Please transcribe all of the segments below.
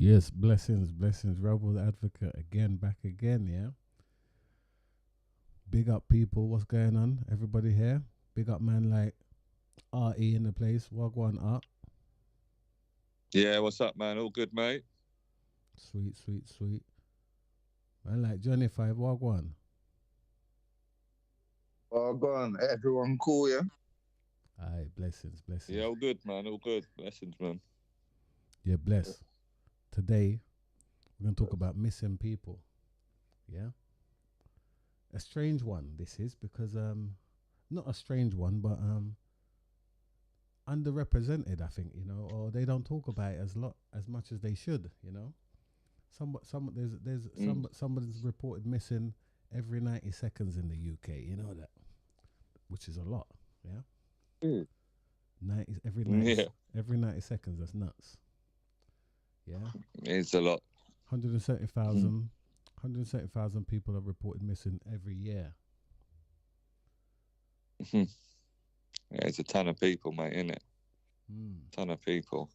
Yes, blessings, blessings. Rebel advocate again, back again, yeah. Big up people, what's going on? Everybody here? Big up man like RE in the place. Wagwan up. Yeah, what's up, man? All good, mate? Sweet, sweet, sweet. Man like Johnny Five, Wagwan. Oh, go on. Everyone cool, yeah? Aye, blessings, Yeah, blessings. all good, man. All good. Blessings, man. Yeah, bless. Today we're gonna talk about missing people. Yeah. A strange one this is because not a strange one, but underrepresented, I think, or they don't talk about it as much as they should, there's Mm. somebody's reported missing every 90 seconds in the UK, that, which is a lot, yeah. Mm. 90 every 90 Yeah, every 90 seconds, that's nuts, yeah. it's a lot. 170,000 170,000 people are reported missing every year. Mhm. Yeah, it's a ton of people, mate, isn't it? Mm. Ton of people.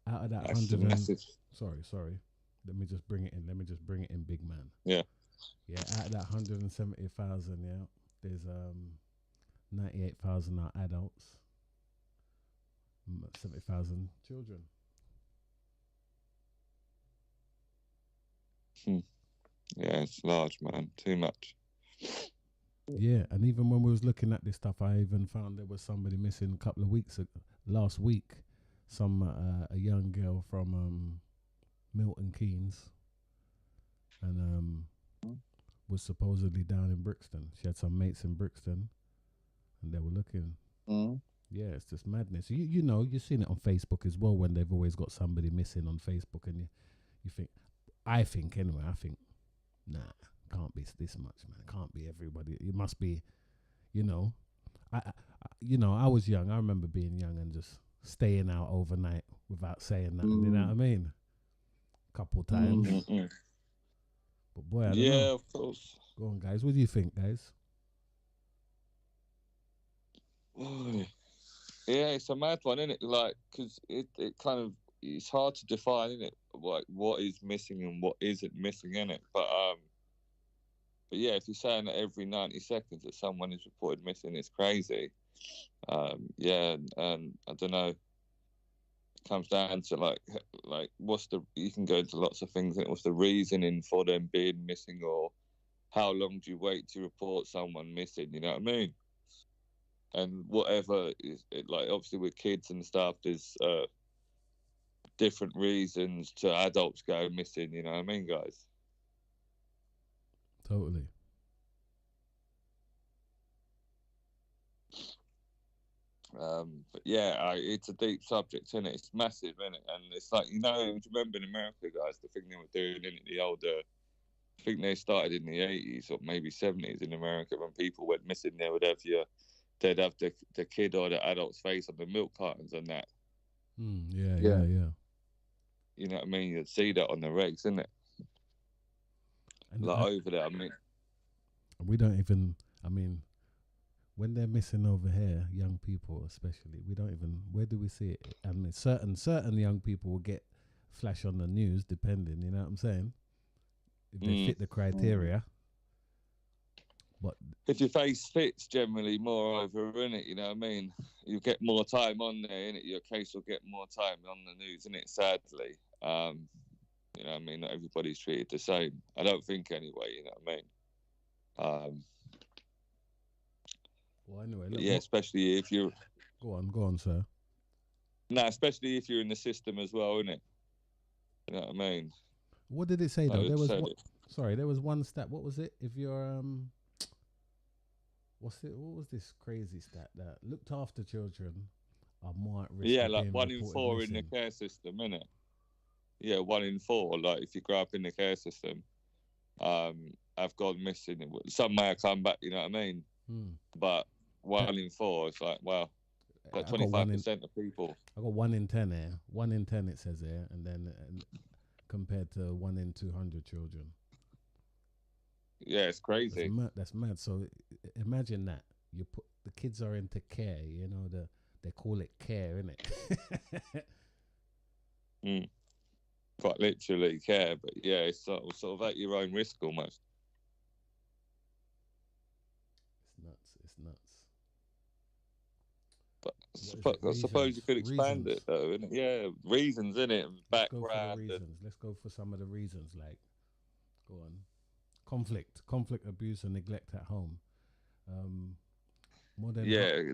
Out of that That's a 100 and massive. sorry, let me just bring it in, big man. Yeah. Yeah, out of that 170,000, yeah, there's 98,000 are adults, 70,000 children. Hmm. Yeah, it's large, man. Too much. Yeah, and even when we was looking at this stuff, I even found there was somebody missing a couple of weeks last week. Some a young girl from Milton Keynes, and was supposedly down in Brixton. She had some mates in Brixton, and they were looking. Mm. Yeah, it's just madness. You know you've seen it on Facebook as well when they've always got somebody missing on Facebook, and you think, I think anyway, I think, nah, can't be this much, man. Can't be everybody. It must be, you know. I was young. I remember being young and just staying out overnight without saying nothing. You know what I Mm. mean? Couple Mm. times, Mm-mm. but boy, I don't know. Yeah, of course. Go on, guys. What do you think, guys? Oh, yeah, it's a mad one, isn't it? Like, because it kind of it's hard to define, isn't it? Like, what is missing and what isn't missing, in it. But yeah, if you're saying that every 90 seconds that someone is reported missing, it's crazy. Yeah, and I don't know. Comes down to like what's the you can go into lots of things and what's the reasoning for them being missing or how long do you wait to report someone missing, you know what I mean? And whatever is it, like obviously with kids and stuff there's different reasons to adults go missing, you know what I mean, guys? Totally. But yeah, it's a deep subject, isn't it? It's massive, isn't it? And it's like, do you remember in America, guys, the thing they were doing in the older I think they started in the 80s or maybe 70s in America when people went missing. They'd have the kid or the adult's face on the milk cartons and that. Yeah, yeah, Yeah. yeah. You know what I mean? You'd see that on the regs, isn't it? And Like over there. I mean, we don't even. I mean, when they're missing over here, young people especially, we don't even. Where do we see it? I mean, certain young people will get flash on the news, depending. You know what I'm saying? If they mm, fit the Mm. criteria, but if your face fits, generally more over, in it. You know what I mean? You get more time on there, innit? Your case will get more time on the news, innit? Sadly, you know what I mean. Not everybody's treated the same. I don't think anyway. You know what I mean? Um, well, anyway, but look. yeah, What? especially if you're Go on, sir. no, especially if you're in the system as well, innit? You know what I mean? What did it say Like though? we There was said what? it. Sorry, there was one stat. What was it? If you're what's it? What was this crazy stat that looked after children are more at risk Yeah, of like being one in reported four in the missing? care system, innit? Yeah, one in four. Like if you grow up in the care system, have gone missing. Some may have come back. You know what I mean? Hmm. But Uh, one in four, it's like wow, like I twenty got five percent of people. I got 1 in 10 here. 1 in 10 it says here, and then compared to 1 in 200 children. Yeah, it's That's crazy. mad. That's mad. So imagine that you put the kids are into care. They call it care, innit? Mm. quite literally care, but yeah, it's sort of at your own risk almost. It's nuts. It's nuts. But What is it? I suppose you Reasons. could expand Reasons. it though, innit? Yeah, reasons in it, and Let's go for the background, and reasons. Let's go for some of the reasons. Like, go on. Conflict, abuse, and neglect at home. Um, more than yeah,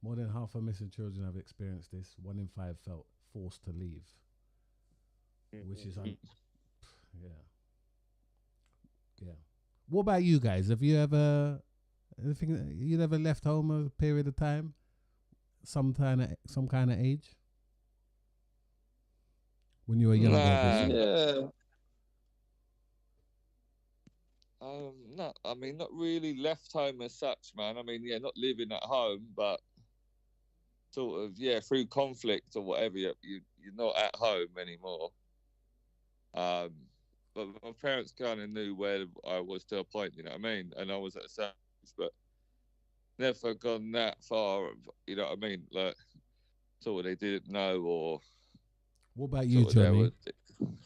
more than half of missing children have experienced this. 1 in 5 felt forced to leave, which is yeah, yeah. What about you guys? Have you ever you ever left home a period of time, some kind of age when you were younger? nah. Obviously. Yeah. No, I mean, not really left home as such, man. I mean, yeah, not living at home, but sort of, yeah, through conflict or whatever, you're not at home anymore. Um, but my parents kind of knew where I was to a point, you know what I mean? And I was at a certain age, but never gone that far, you know what I mean? Like, sort of they didn't know, or What about you, sort of there Johnny? was.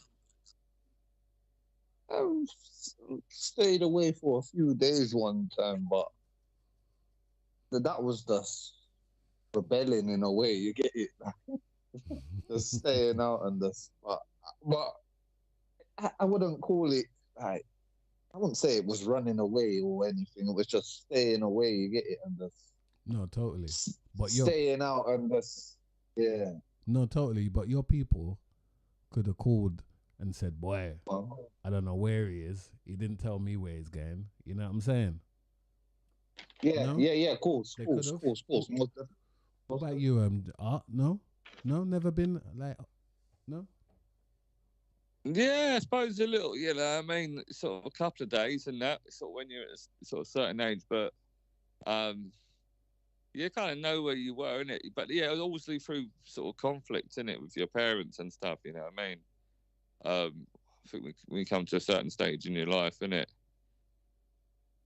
I stayed away for a few days one time, but that was just rebelling in a way. You get it? Just staying out and just, but I wouldn't call it like, I wouldn't say it was running away or anything. It was just staying away. You get it? And just No, totally. But you're staying out and just, yeah. no, totally. But your people could have called and said, "Boy, I don't know where he is. He didn't tell me where he's going." You know what I'm saying? Yeah, No? yeah, of course, They of course, could've. of course, of course. What about you, Art? No, never been like no. Yeah, I suppose a little, you know, I mean, sort of a couple of days and that, sort of when you're at a sort of certain age, but you kind of know where you were in it. But yeah, it was obviously through sort of conflict in it with your parents and stuff, you know what I mean? I think we come to a certain stage in your life, innit?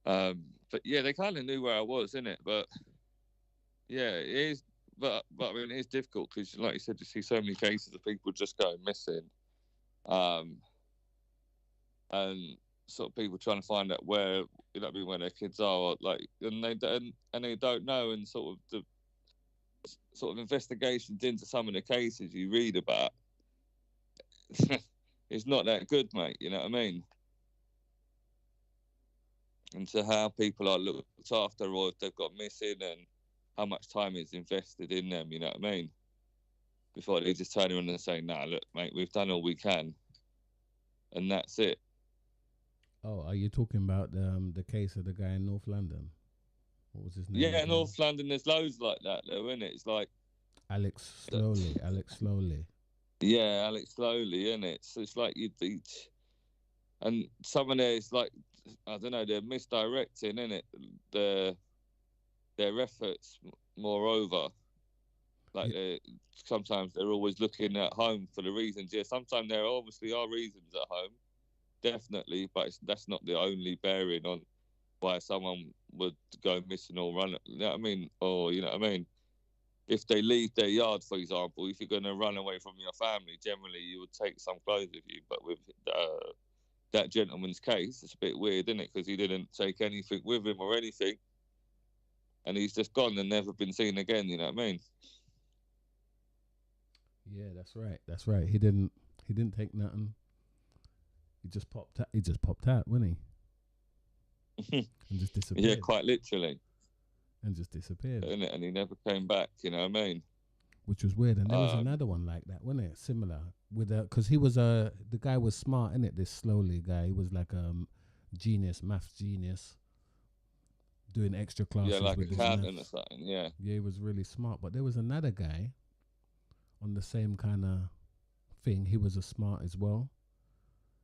But yeah, they kind of knew where I was in it, but yeah, it is. But I mean, it is difficult because, like you said, you see so many cases of people just going missing, um, and sort of people trying to find out where, you know what I mean, where their kids are, like, and they don't know, and sort of the sort of investigations into some of the cases you read about, it's not that good, mate. You know what I mean? Into how people are looked after, or if they've got missing, and how much time is invested in them. You know what I mean? Before they just turn around and say, "Nah, look, mate, we've done all we can, and that's it." Oh, are you talking about the case of the guy in North London? What was his name Yeah, again? North London, there's loads like that, though, isn't it? It's like, Alex Slowly. yeah, Alex slowly, isn't it? So it's like and some of there's like, I don't know, they're misdirecting, isn't it? Their efforts, moreover. Like sometimes they're always looking at home for the reasons. Yeah, sometimes there obviously are reasons at home, definitely, but that's not the only bearing on why someone would go missing or run. You know what I mean? Or you know what I mean? If they leave their yard, for example, if you're going to run away from your family, generally you would take some clothes with you. But with that gentleman's case, it's a bit weird, isn't it? Because he didn't take anything with him or anything, and he's just gone and never been seen again. You know what I mean? Yeah, that's right. That's right. He didn't take nothing. He just popped out. He just popped out, wasn't he? And just disappeared. Yeah, quite literally. And just disappeared. Innit? And he never came back. You know what I mean? Which was weird. And there was another one like that, wasn't it? Similar with because he was the guy was smart, innit? This Slowly guy. He was like genius, maths genius, doing extra classes. Yeah, like with accountant or something. Yeah. Yeah, he was really smart. But there was another guy on the same kind of thing. He was a smart as well,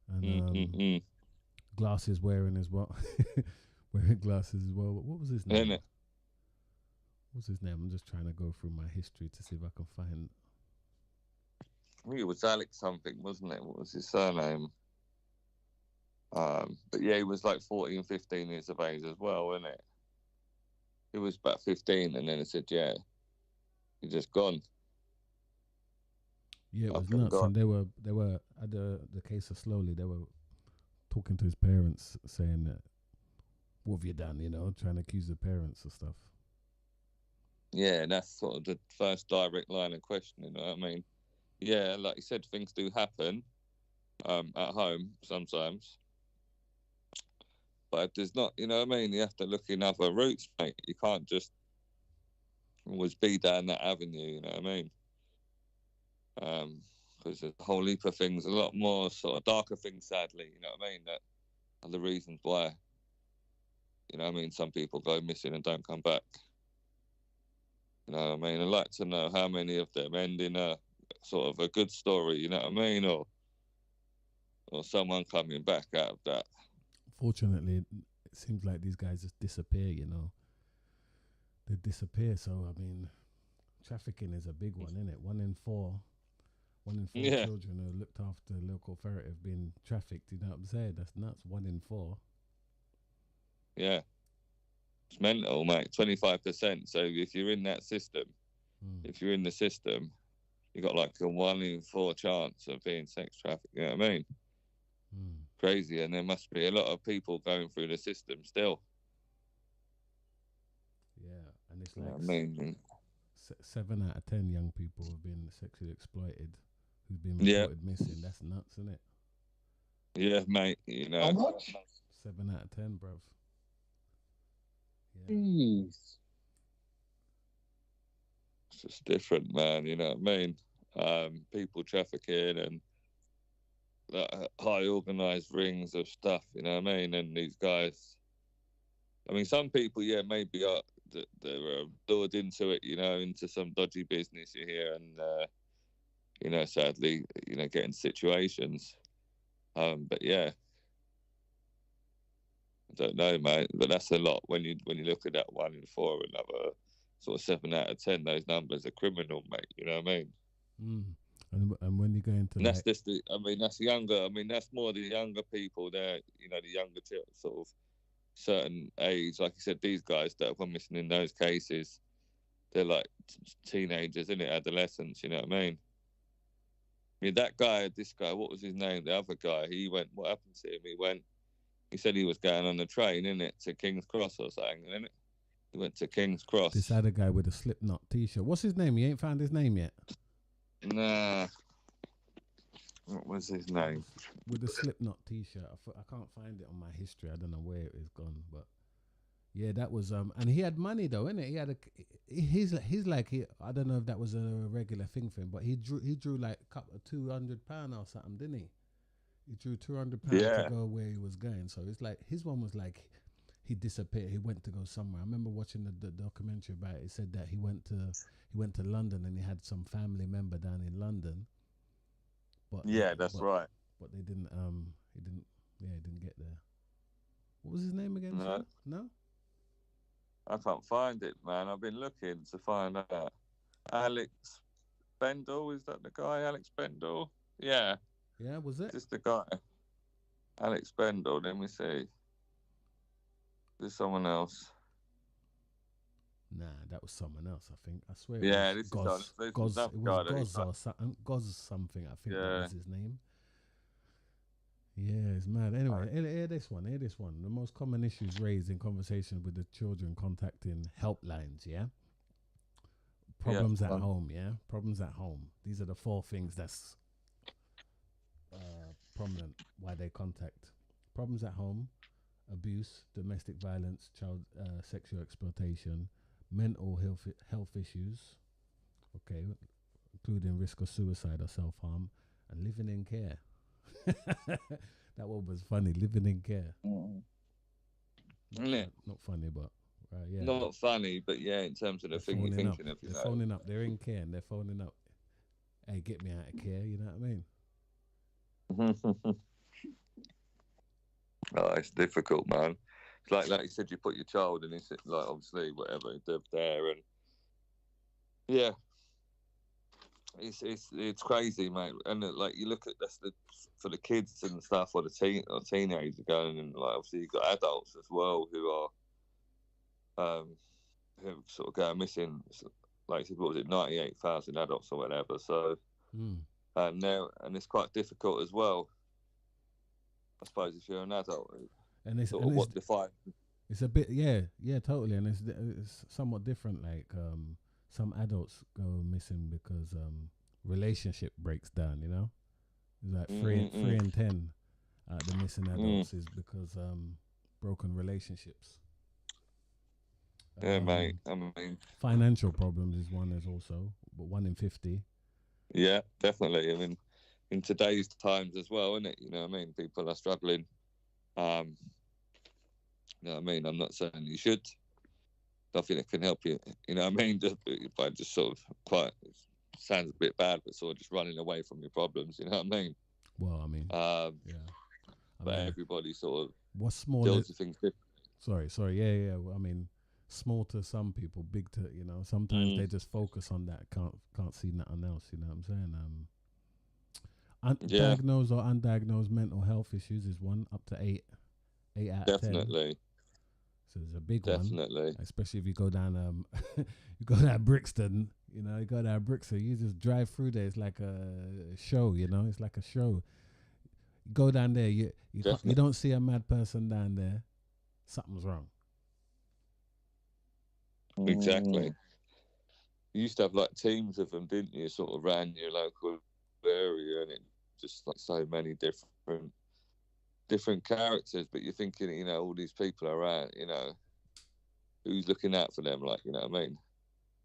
and glasses wearing as well, wearing glasses as well. But what was his name? Innit? What's his name? I'm just trying to go through my history to see if I can find. I think it was Alex something, wasn't it? What was his surname? But yeah, he was like 14, 15 years of age as well, wasn't it? He was about 15, and then it said, yeah, he's just gone. Yeah, it I was nuts. forgot. And they were at the case of Slowly. They were talking to his parents, saying that, "What have you done?" Trying to accuse the parents of stuff. Yeah, that's sort of the first direct line of questioning. You know what I mean? Yeah, like you said, things do happen at home sometimes. But if there's not, you know what I mean? You have to look in other routes, mate. You can't just always be down that avenue, you know what I mean? Because there's a whole heap of things, a lot more sort of darker things, sadly, you know what I mean? That are the reasons why, you know what I mean? Some people go missing and don't come back. You know what I mean? I'd like to know how many of them end in a sort of a good story, you know what I mean? Or someone coming back out of that. Fortunately, it seems like these guys just disappear. They disappear. So I mean, trafficking is a big one, isn't it? One in four Yeah, children who are looked after local authority have been trafficked. You know what I'm saying? That's nuts. One in four. yeah. It's mental, mate. 25%. So if you're in that system, Mm. if you're in the system, you got like a 1 in 4 chance of being sex trafficked. You know what I mean? Mm. Crazy. And there must be a lot of people going through the system still. Yeah, and it's You know like what I mean? 7 out of 10 young people have been sexually exploited, who've been Yeah, reported missing. That's nuts, isn't it? yeah, mate. You How know, much? 7 out of 10, bruv. Yeah. Jeez. it's just different, man. You know what I mean? People trafficking and high organized rings of stuff. You know what I mean? And these guys. I mean, some people, yeah, maybe are they're lured into it. You know, into some dodgy business you hear, and sadly, get in situations. But yeah, I don't know, mate. But that's a lot when you look at that 1 in 4, another sort of 7 out of 10. Those numbers are criminal, mate. You know what I mean? Mm. And when you go into And that's like, just the. I mean, that's younger. I mean, that's more the younger people there. The younger sort of certain age. Like you said, these guys that were missing in those cases, they're like teenagers, isn't it? Adolescents. You know what I mean? I mean, this guy, what was his name? The other guy, he went, what happened to him? He said he was going on the train, innit, to King's Cross or something, innit? He went to King's this Cross. other guy with a Slipknot t-shirt. What's his name? You ain't found his name yet. Nah, what was his name? With the Slipknot t-shirt. I can't find it on my history. I don't know where it is gone, but yeah, that was and he had money though, innit? He had he's like I don't know if that was a regular thing for him, but he drew like a couple of £200 or something, didn't he? He drew £200 to Yeah, go where he was going. So it's like his one was like he disappeared. He went to go somewhere. I remember watching the documentary about it. It said that he went to London and he had some family member down in London, but yeah, that's but right. but they didn't he didn't get there. What was his name again, No, Sean? No? I can't find it, man. I've been looking to find out. Alex Bendel, is that the guy? Alex Bendel? Yeah, Yeah, was it? just the guy. Alex Bendel, let me see. There's someone else. Nah, that was someone else. I think. I swear it Yeah, was this is Goz. this is Goz. another It was guy that he Goz or something. Goz something. I think that yeah. was his name. Yeah, it's mad. Anyway, hear this one. Hear this one. The most common issues raised in conversations with the children contacting helplines. Yeah. Yeah, Problems at home. Yeah. Problems at home. These are the 4 things that's prominent why they contact. Problems at home, abuse, domestic violence, child sexual exploitation, mental health issues. Okay, including risk of suicide or self harm, and living in care. That one was funny. Living in care. Mm. isn't it? Not funny, but yeah, Not funny, but yeah, in terms of the they're thing you're phoning up. thinking of, They're phoning up. They're in care and they're phoning up. Hey, get me out of care. You know what I mean? Oh, it's difficult, man. It's like you said, you put your child in, it's like obviously whatever they're there, and yeah, it's crazy, mate. And like you look at that's the for the kids and stuff, or the teenagers going, and like obviously you've got adults as well um who sort of go missing. Like what was it, 98,000 adults or whatever. So Mm. and it's quite difficult as well. I suppose if you're an adult, And it's sort and of what defines. it's a bit, yeah, totally, and it's somewhat different. Like some adults go missing because relationship breaks down. You know, it's like three and 10 the missing adults is because broken relationships. Yeah, mate. I mean, Financial problems is one as also, but 1 in 50. yeah, definitely. I mean, in today's times as well, isn't it? You know what I mean? People are struggling. You know what I mean? I'm not saying you should. Nothing that can help you. You know what I mean? Just by just sort of quite. It sounds a bit bad, but sort of just running away from your problems. You know what I mean? Well, I mean, yeah. But everybody sort of what's small deals with things differently. Sorry, yeah. Well, I mean, small to some people, big to sometimes they just focus on that, can't see nothing else. You know what I'm saying? Diagnosed or undiagnosed mental health issues is one, up to 8 out of 10. Definitely. So it's a big one, especially if you go down you go down Brixton. You go down Brixton, you just drive through there. It's like a show. It's like a show. You go down there, you don't see a mad person down there. Something's wrong. Exactly. You used to have like teams of them, didn't you? Sort of around your local area, and it just like so many different characters. But you're thinking, all these people are around, who's looking out for them? Like, you know what I mean?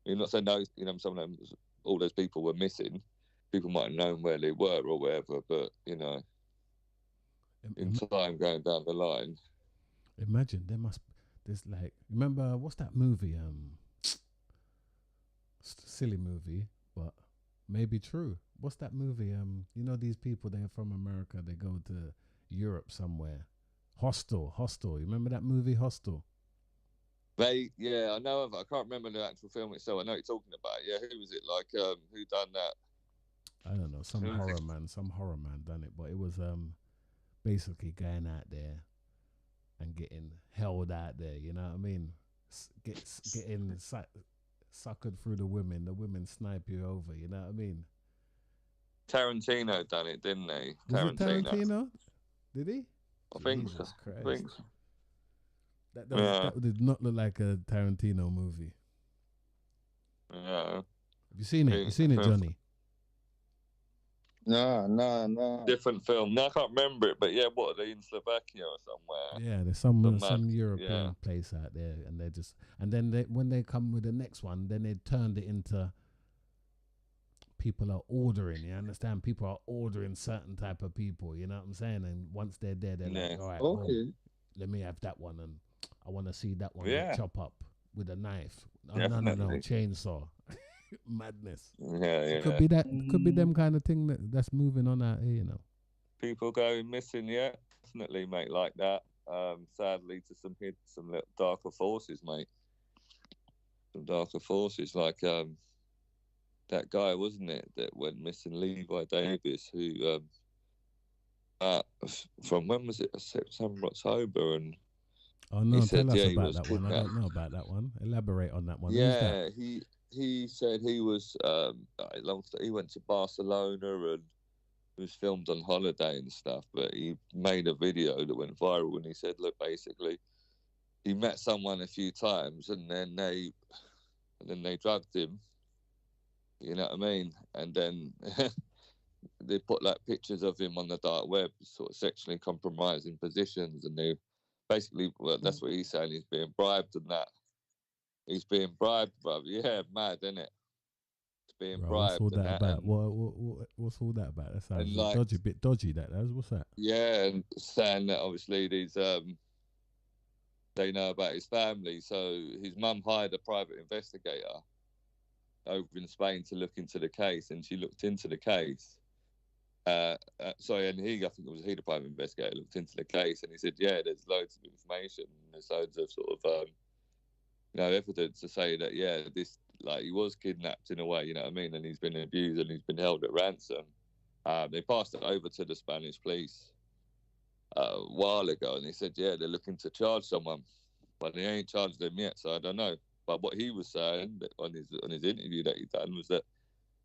You're not saying no. Some of them, all those people were missing. People might have known where they were or wherever, but in time going down the line. Imagine there's like, remember what's that movie? Silly movie, but maybe true. What's that movie? These people, they're from America. They go to Europe somewhere. Hostel. You remember that movie, Hostel? I know of it. I can't remember the actual film itself. I know what you're talking about. Yeah, who was it? Like, who done that? I don't know. Some horror man done it, but it was basically going out there and getting held out there. You know what I mean? Getting suckered through the women snipe you over. You know what I mean? Tarantino done it, didn't he? Was it Tarantino? Did he? I think so. That did not look like a Tarantino movie. Yeah. Have you seen it? You seen it, Johnny? No. Different film. No, I can't remember it, but yeah, what are they in Slovakia or somewhere? Yeah, there's some European place out there, and then when they come with the next one, then they turned it into people are ordering. You understand? People are ordering certain type of people. You know what I'm saying? And once they're there, they're like, all right, okay, let me have that one, and I want to see that one chop up with a knife. Oh, no, chainsaw. Madness. Yeah. Could be that. Could be them kind of thing that's moving on out here. People going missing. Yeah, definitely, mate. Like that. Sadly, to some little darker forces, mate. Some darker forces, like that guy, wasn't it, that went missing, Levi Davis, who from when was it? September, October, and oh no, tell us about that one. I don't know about that one. Elaborate on that one. Yeah, he said he was he went to Barcelona and was filmed on holiday and stuff, but he made a video that went viral, and he said, look, basically he met someone a few times and then they drugged him, you know what I mean, and then they put like pictures of him on the dark web, sort of sexually compromising positions, and they basically, well, that's what he's saying, he's being bribed and that. He's being bribed, bruv. Yeah, mad, isn't it? He's being bribed. What's all that about? What's all that about? That sounds dodgy, bit dodgy. What's that? Yeah, and saying that obviously these they know about his family, so his mum hired a private investigator over in Spain to look into the case, and she looked into the case. And I think it was he, the private investigator, looked into the case, and he said, yeah, there's loads of information, there's loads of sort of evidence to say that, yeah, this, like, he was kidnapped in a way, you know what I mean, and he's been abused and he's been held at ransom. They passed it over to the Spanish police a while ago, and they said, yeah, they're looking to charge someone, but they ain't charged them yet, so I don't know. But what he was saying on his interview that he done was that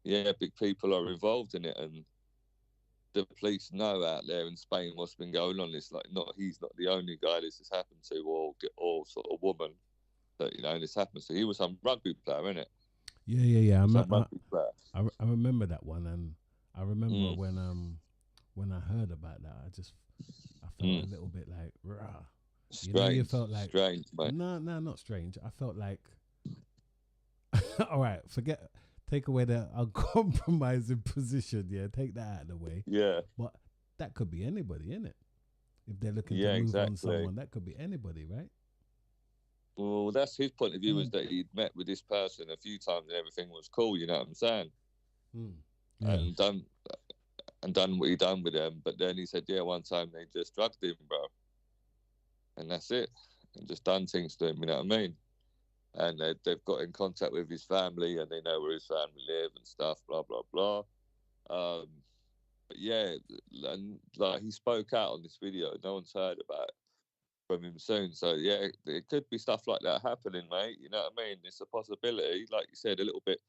yeah, big people are involved in it, and the police know out there in Spain what's been going on. It's like he's not the only guy this has happened to, or sort of woman that this happened to. He was some rugby player, innit? Yeah. Some rugby player. I remember that one, and I remember Mm. when I heard about that, I felt a little bit like rah. Strange. You felt like strange, mate. No, not strange. I felt like all right, take away the uncompromising position. Yeah, take that out of the way. Yeah. But that could be anybody, innit? If they're looking Yeah, to move on exactly. someone, that could be anybody, right? Well, that's his point of view, is that he'd met with this person a few times and everything was cool. You know what I'm saying? Yeah. And done what he done with them. But then he said, yeah, one time they just drugged him, bro, and that's it, and just done things to him. You know what I mean? And they've got in contact with his family, and they know where his family live and stuff. Blah blah blah. But yeah, and like he spoke out on this video. No one's heard about it from him soon. So yeah, it could be stuff like that happening, mate. You know what I mean? It's a possibility. Like you said, a little bit.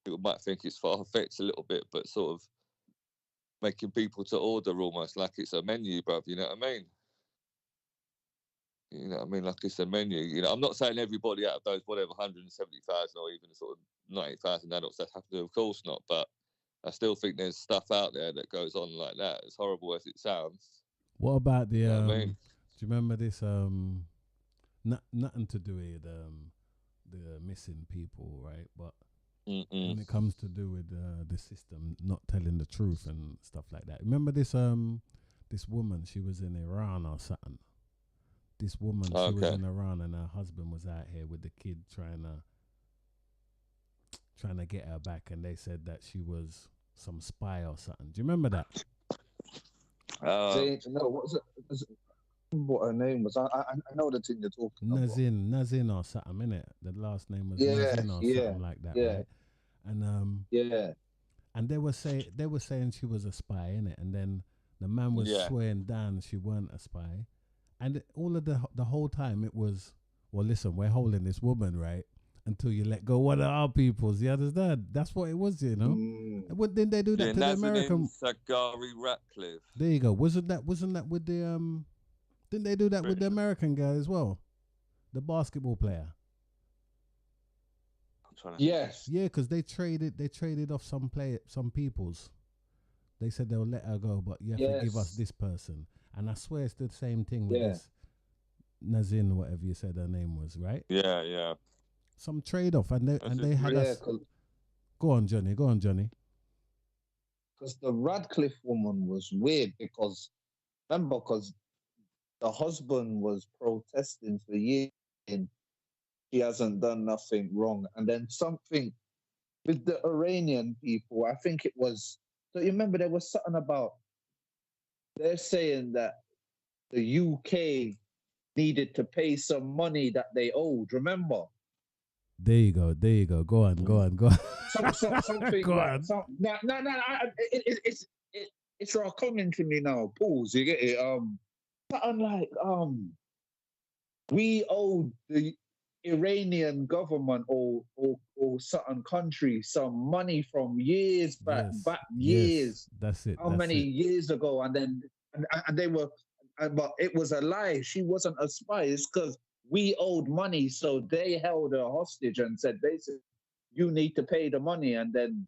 People might think it's far fetched a little bit, but sort of making people to order almost like it's a menu, bruv. You know what I mean? You know what I mean? Like it's a menu. You know, I'm not saying everybody out of those, whatever, 170,000 or even sort of 90,000 adults that have to do, of course not. But I still think there's stuff out there that goes on like that, as horrible as it sounds. What about the, You know what I mean? do you remember this, nothing to do with, the missing people, right? But when it comes to do with the system not telling the truth and stuff like that. Remember this this woman, she was in Iran or something. This woman, she was in Iran, and her husband was out here with the kid trying to get her back, and they said that she was some spy or something. Do you remember that? No, what was it? What her name was? I know the thing you're talking about. Nazin or something, innit? The last name was Nazin or something like that, right? And and they were saying she was a spy, innit? And then the man was swearing down she weren't a spy. And all of the whole time it was, well, listen, we're holding this woman, right? Until you let go one of our peoples. You understand? That's what it was, you know? What didn't they do that to the American? Zachary Ratcliffe. There you go. Wasn't that with the didn't they do that with the American guy as well? The basketball player. Yes. Yeah, because they traded off some peoples. They said they'll let her go, but you have to give us this person. And I swear it's the same thing with this Nazin, whatever you said her name was, right? Yeah. Some trade off, and they had us. Go on, Johnny. Because the Radcliffe woman was weird because the husband was protesting for years and he hasn't done nothing wrong. And then something with the Iranian people, I think it was, so you remember there was something about, they're saying that the UK needed to pay some money that they owed, remember? There you go. Go on. Something go on. It's all coming to me now. Pause. You get it? Something like we owed the Iranian government or certain country some money from years back, years. That's it. How many years ago? And then and they were, but it was a lie. She wasn't a spy. It's because we owed money, so they held her hostage and said, basically, you need to pay the money. And then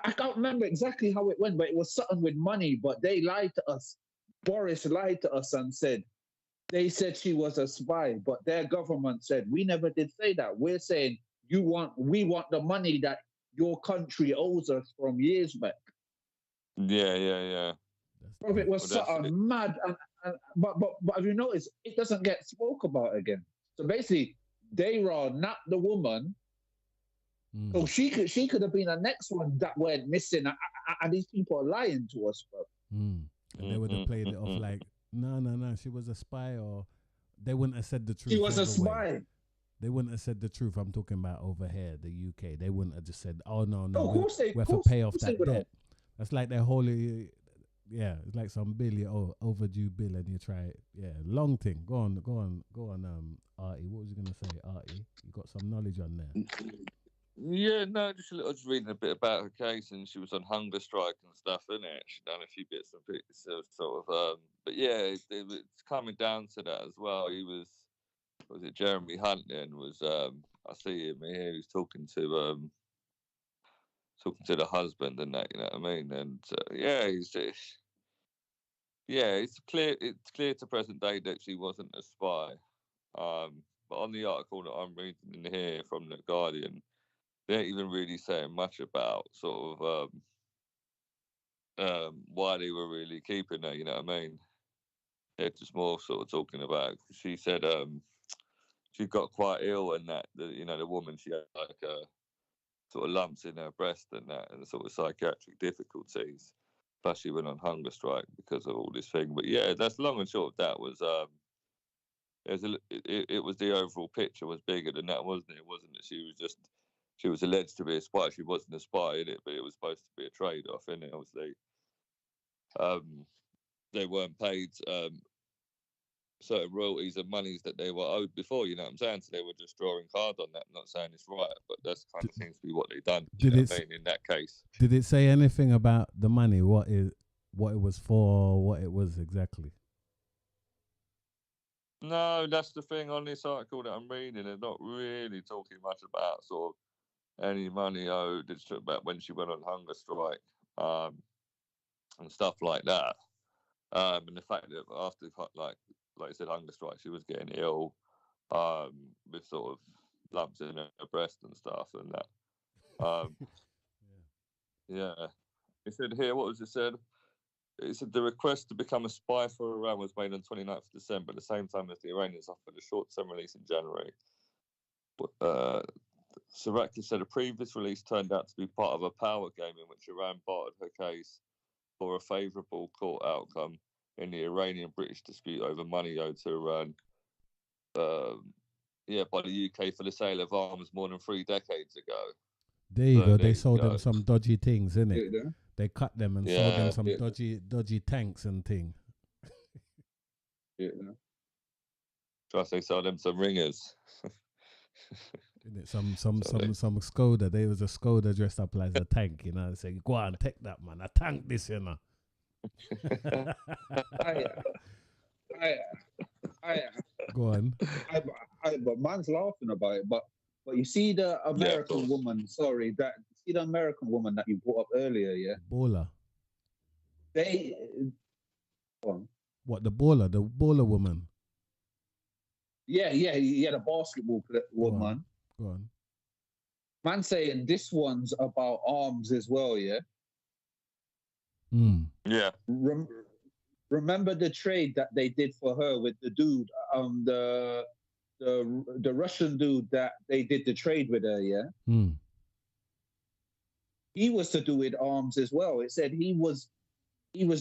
I can't remember exactly how it went, but it was something with money. But they lied to us. Boris lied to us and said, they said she was a spy, but their government said, we never did say that. We're saying we want the money that your country owes us from years back. Yeah. If it was something mad, but have you noticed it doesn't get spoke about again? So basically, they are not the woman. So she could have been the next one that went missing, and these people are lying to us, bro. And they would have played it off like, no, she was a spy, or they wouldn't have said the truth. She was a spy. Way. They wouldn't have said the truth. I'm talking about over here, the UK. They wouldn't have just said, oh no, we have to pay off that debt. That's like their holy. Yeah, it's like some bill, overdue bill, and you try it. Yeah, long thing. Go on, Artie. What was you gonna say, Artie? You got some knowledge on there. Yeah, no, just a little. I was reading a bit about her case, and she was on hunger strike and stuff, isn't it? She done a few bits and pieces, sort of. But yeah, it's coming down to that as well. He was it Jeremy Huntley? Was I see him here? He's talking to the husband and that. You know what I mean? And yeah, it's clear to present day that she wasn't a spy. But on the article that I'm reading in here from the Guardian, they ain't even really saying much about sort of why they were really keeping her. You know what I mean? They're just more sort of talking about. She said she got quite ill and that the woman, she had like sort of lumps in her breast and that, and sort of psychiatric difficulties. Plus, she went on hunger strike because of all this thing. But yeah, that's long and short. That was it was the overall picture was bigger than that, wasn't it? It wasn't that she was alleged to be a spy. She wasn't a spy in it, but it was supposed to be a trade off in it. Obviously, they weren't paid certain royalties and monies that they were owed before. You know what I'm saying? So they were just drawing card on that. I'm not saying it's right, but that's kind of seems to be what they done. You know what I mean? In that case, did it say anything about the money? What it was for? What it was exactly? No, that's the thing on this article that I'm reading. They're not really talking much about sort of any money owed. It's about when she went on hunger strike and stuff like that. And the fact that after like I said, hunger strike, she was getting ill with sort of lumps in her breast and stuff and that. Yeah. It said here, what was it said? It said the request to become a spy for Iran was made on 29th of December, at the same time as the Iranians offered a short-term release in January. Sarakli said a previous release turned out to be part of a power game in which Iran bartered her case for a favourable court outcome in the Iranian-British dispute over money owed to Iran. By the UK for the sale of arms more than 3 decades ago. There you go. They sold them some dodgy things, innit? Yeah. They cut them and sold them some dodgy tanks and thing. Yeah. Trust they sold them some ringers. Some Skoda. There was a Skoda dressed up as a tank, you know. Say, go on, take that, man. I tank this, you know. Go on. But man's laughing about it. But you see the American woman. Sorry, the American woman that you brought up earlier. Yeah. Baller. What the baller? The baller woman. Yeah. The basketball woman. Go on. Man saying this one's about arms as well. Yeah. Yeah. Remember the trade that they did for her with the dude, the Russian dude that they did the trade with her, yeah? He was to do with arms as well. It said he was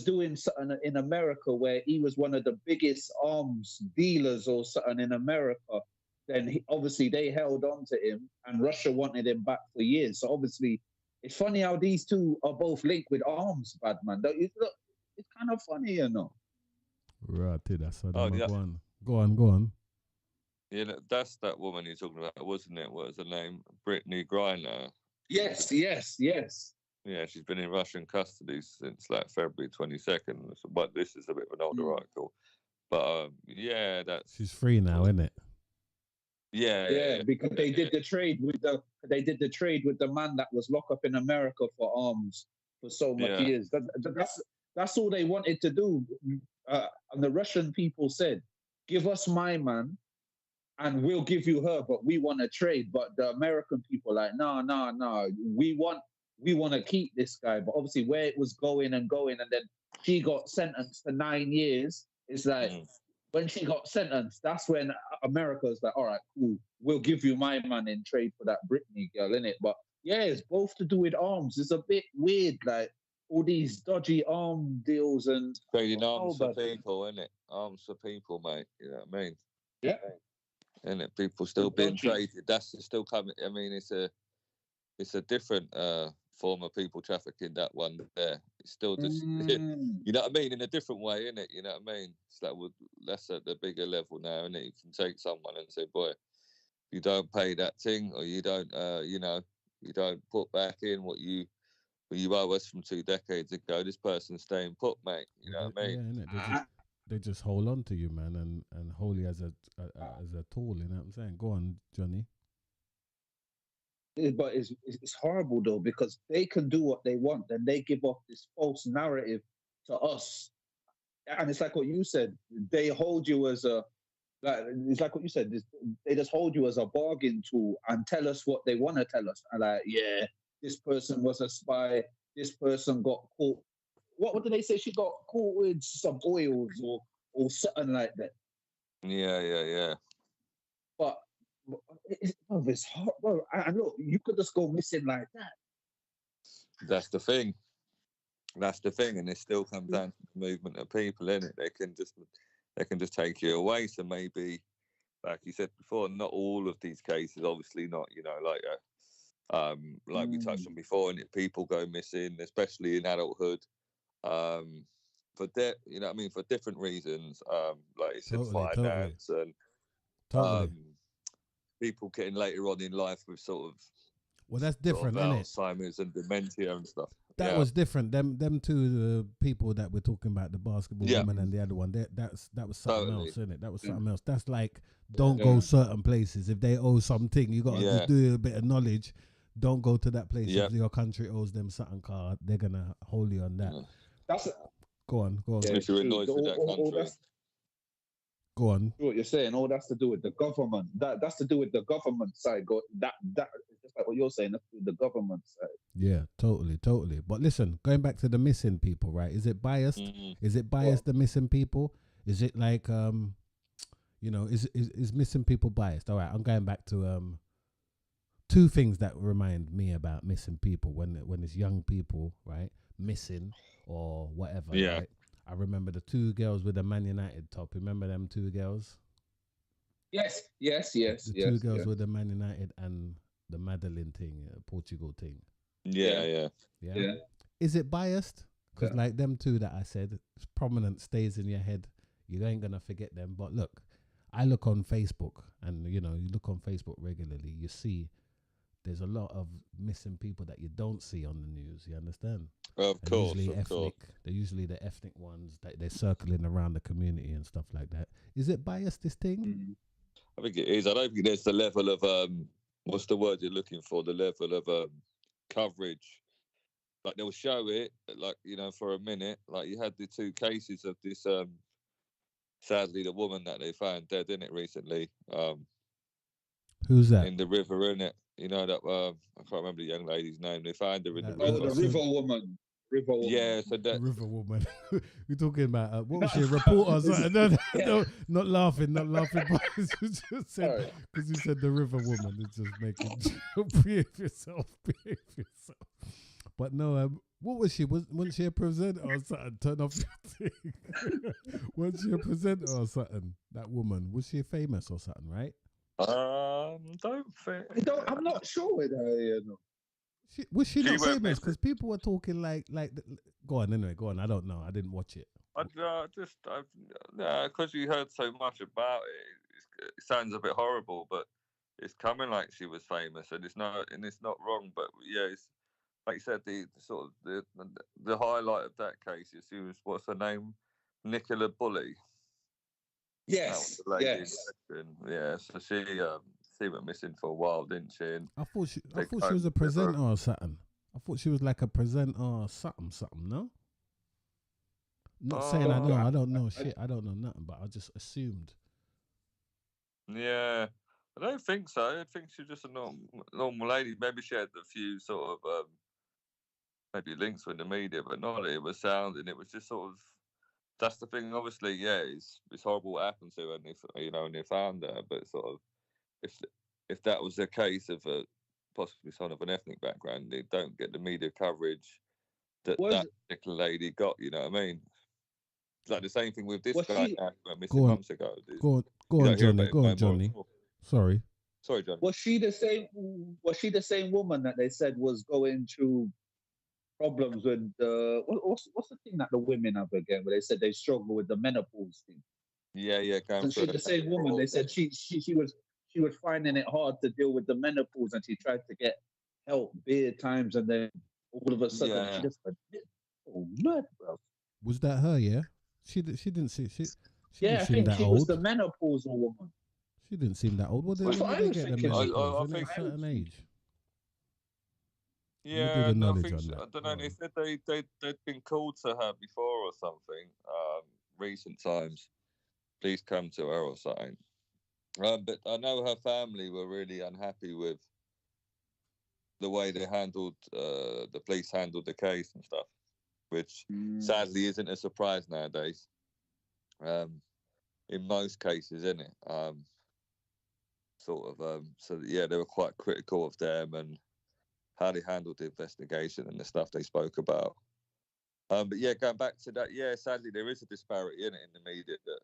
doing something in America where he was one of the biggest arms dealers or something in America. Then obviously they held on to him and Russia wanted him back for years. So obviously it's funny how these two are both linked with arms, bad man. Don't you look? It's kind of funny, you know. Right, that's what I'm Go on. Yeah, that's that woman you're talking about, wasn't it? What was her name? Brittany Griner. Yes. Yeah, she's been in Russian custody since like February 22nd. But this is a bit of an older article. But she's free now, isn't it? Yeah, because they did the trade with the man that was locked up in America for arms for so much years. That's all they wanted to do. And the Russian people said, give us my man and we'll give you her, but we want to trade. But the American people like, no. We want to keep this guy. But obviously where it was going, and then she got sentenced to 9 years. It's like, when she got sentenced, that's when America was like, all right, cool. We'll give you my man in trade for that Britney girl, innit? But yeah, it's both to do with arms. It's a bit weird, like, all these dodgy arm deals and trading arms for people, innit? Arms for people, mate. You know what I mean? Yeah. Innit? People still being traded. That's still coming. I mean, it's a different form of people trafficking. That one there. It's still just you know what I mean, in a different way, innit? You know what I mean? So that's at the bigger level now, innit? You can take someone and say, boy, you don't pay that thing, or you don't, You don't put back in what you owe us from 2 decades ago. This person's staying put, mate. You know what I mean? Yeah, innit? They just hold on to you, man, and hold you as a tool. You know what I'm saying? Go on, Johnny. But it's horrible though, because they can do what they want and they give off this false narrative to us. And it's like what you said, they hold you as a, like, it's like what you said, they just hold you as a bargain tool and tell us what they want to tell us. And like, yeah, this person was a spy, this person got caught. What did they say? She got caught with some oils or something like that. Yeah. But it's hard, bro. And look, you could just go missing like that. That's the thing. And it still comes down to the movement of people, innit? They can just take you away. So maybe, like you said before, not all of these cases, obviously not, like we touched on before, and people go missing, especially in adulthood, for for different reasons, like you said, finance and people getting later on in life with sort of. Well, that's different, isn't it? Alzheimer's and dementia and stuff. That was different. Them two people that we're talking about, the basketball woman and the other one, that was something else, isn't it? That was something else. That's like, don't go certain places. If they owe something, you got to just do a bit of knowledge. Don't go to that place. If your country owes them something, car, they're going to hold you on that. Go on. Yeah, if you're annoyed with that country. Go on. What you're saying, all that's to do with the government. That's to do with the government side. That just like what you're saying, that's the government side. Yeah, totally. But listen, going back to the missing people, right? Is it biased? Is it biased? The missing people? Is it like is missing people biased? All right, I'm going back to two things that remind me about missing people when it's young people, right? Missing or whatever. Yeah. Right? I remember the two girls with the Man United top. Remember them two girls? Yes. The two girls with the Man United and the Madeline thing, Portugal thing. Yeah. Is it biased? Because like them two that I said, prominent stays in your head. You ain't gonna forget them. But look, I look on Facebook, and you look on Facebook regularly. You see, there's a lot of missing people that you don't see on the news. You understand? Of course. They're usually the ethnic ones that they're circling around the community and stuff like that. Is it biased, this thing? I think it is. I don't think there's the level of what's the word you're looking for? The level of coverage. Like they'll show it, like for a minute. Like you had the two cases of this. Sadly, the woman that they found dead in it recently. Who's that? In the river, in it. You know that I can't remember the young lady's name. They found her in the river. Oh, the river woman. Yeah, so that river woman. We're talking about what was she, a reporter or something? No, not laughing. Because you said the river woman. It's just making behave yourself. But no, what was she? Wasn't she a presenter or something? Turn off your thing. Was she a presenter or something? That woman, was she famous or something? Right? Don't think. I'm not sure with her. Was she not famous? Because people were talking like. Go on, anyway. Go on. I don't know. I didn't watch it. Because you heard so much about it, it sounds a bit horrible, but it's coming like she was famous, and it's not wrong. But yeah, it's like you said, the sort of the highlight of that case is she was, what's her name, Nicola Bulley. Yes. Yeah, so she went missing for a while, didn't she? And I thought she was a presenter or something. I thought she was like a presenter or something, no? Not saying I know. I don't know shit. I don't know nothing, but I just assumed. Yeah, I don't think so. I think she's just a normal lady. Maybe she had a few sort of maybe links with the media, but not that it was sounding. It was just sort of. That's the thing. Obviously, yeah, it's horrible what happened to her, and when they found her. But sort of, if that was the case of possibly son of an ethnic background, they don't get the media coverage that particular lady got. You know what I mean? It's like the same thing with this guy who went missing months ago. Go on, Johnny. Go on, Johnny. Sorry, Johnny. Was she the same? Was she the same woman that they said was going through problems with what's the thing that the women have again, where they said they struggle with the menopause thing? Yeah. And she's the same woman. They said she was finding it hard to deal with the menopause, and she tried to get help bare times, and then all of a sudden she Yeah. just went, oh mad, bro. Was that her? Yeah. She didn't see she Yeah, didn't I seem think that she was old. the menopausal woman. She didn't seem that old. That's When what did I they was get the thinking. menopause? I When at a think certain age? You do Yeah, the and I knowledge think on that. I don't Go know. They on. said they'd been called to her before or something. Recent times, please come to her or something. But I know her family were really unhappy with the way they handled the police handled the case and stuff, which sadly isn't a surprise nowadays. In most cases, isn't it? So yeah, they were quite critical of them and how they handled the investigation and the stuff they spoke about. But yeah, going back to that, yeah, sadly there is a disparity in it in the media that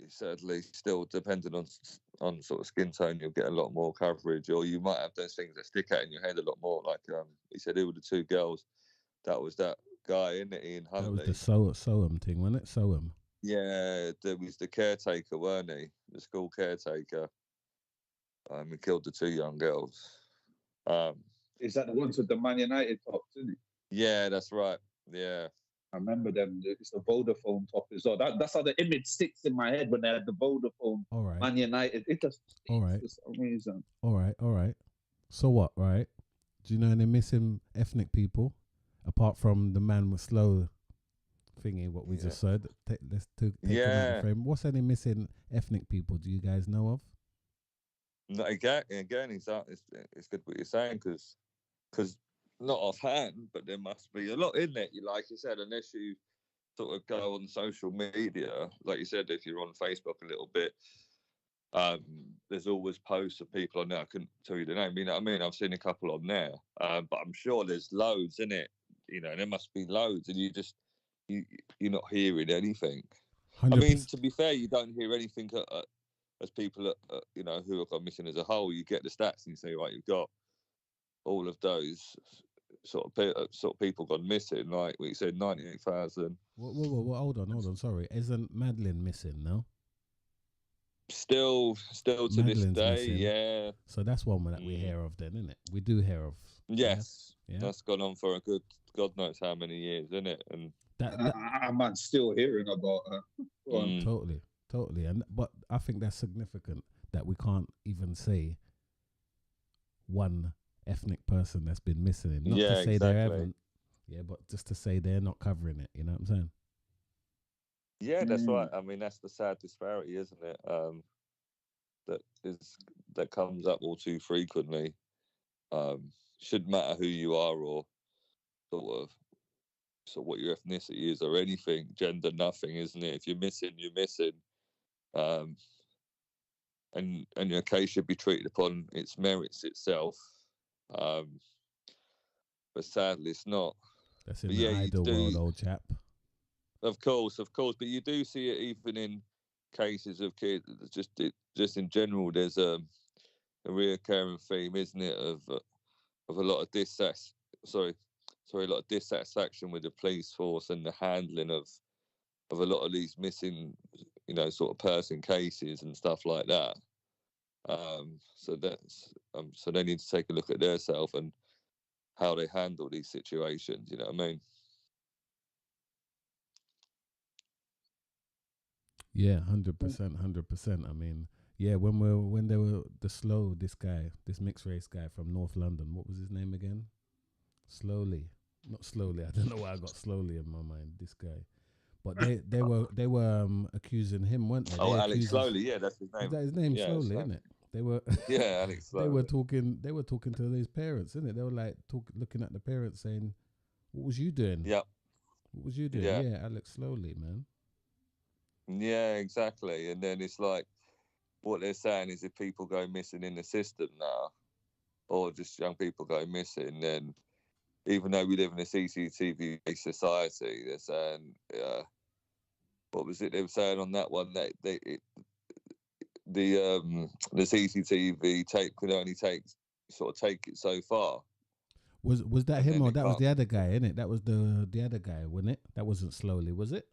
certainly still depending on sort of skin tone, you'll get a lot more coverage, or you might have those things that stick out in your head a lot more. Like he said, who were the two girls? That was that guy, in it, Ian That was Huntley. the Soham thing, wasn't it? Soham. Yeah, there was the caretaker, weren't he? The school caretaker. He killed the two young girls. Is that the ones with the Man United tops, isn't it? Yeah, that's right. Yeah. I remember them. It's the Vodafone top as well. That's how the image sticks in my head when they had the Vodafone All right. Man United. It just All right. for some reason. All right. So what, right? Do you know any missing ethnic people apart from the man with slow thingy? What we just said. Let's take him out of the frame. What's any missing ethnic people? Do you guys know of? No, again, it's good what you're saying because not offhand, but there must be a lot in it. Like you said, unless you sort of go on social media, like you said, if you're on Facebook a little bit, there's always posts of people on there. I couldn't tell you the name. You know what I mean? I've seen a couple on there, but I'm sure there's loads in it. You know, there must be loads, and you're not hearing anything. 100%. I mean, to be fair, you don't hear anything as people, you know, who have gone missing as a whole. You get the stats and you say, right, you've got all of those sort of people gone missing. Like we said, 98,000. Whoa, hold on. Sorry, isn't Madeline missing now? Still to Madeline's this day, missing. yeah. So that's one that we hear of, then, isn't it? We do hear of. Yes, yeah. That's gone on for a good God knows how many years, isn't it? And I'm still hearing about her. Totally. But I think that's significant that we can't even say one ethnic person that's been missing. Not to say they haven't. Yeah, but just to say they're not covering it. You know what I'm saying? Yeah, that's right. I mean, that's the sad disparity, isn't it? That comes up all too frequently. Shouldn't matter who you are or sort of what your ethnicity is or anything, gender, nothing, isn't it? If you're missing, you're missing. And your case should be treated upon its merits itself. But sadly, it's not. That's in the ideal world, old chap. Of course. But you do see it even in cases of kids. Just in general, there's a reoccurring theme, isn't it, of a lot of a lot of dissatisfaction with the police force and the handling of a lot of these missing, you know, sort of person cases and stuff like that. So they need to take a look at themselves and how they handle these situations. You know what I mean? Yeah, 100%. I mean, yeah, when they were this mixed race guy from North London, what was his name again? Not slowly. I don't know why I got slowly in my mind. This guy, but they were accusing him, weren't they? Alex Slowly, yeah, that's his name. Is that his name? Yeah, Slowly, isn't it? They were Alex Slowly. They were talking to his parents, isn't it? They were like looking at the parents saying, "What was you doing? Yeah, what was you doing? Yeah, Alex Slowly, man." Yeah, exactly. And then it's like what they're saying is if people go missing in the system now, or just young people go missing, then even though we live in a CCTV-based society, they're saying, what was it they were saying on that one? That the CCTV tape could only take it so far. Was that him or that was the other guy, innit? That was the other guy, wasn't it? That wasn't Slowly, was it?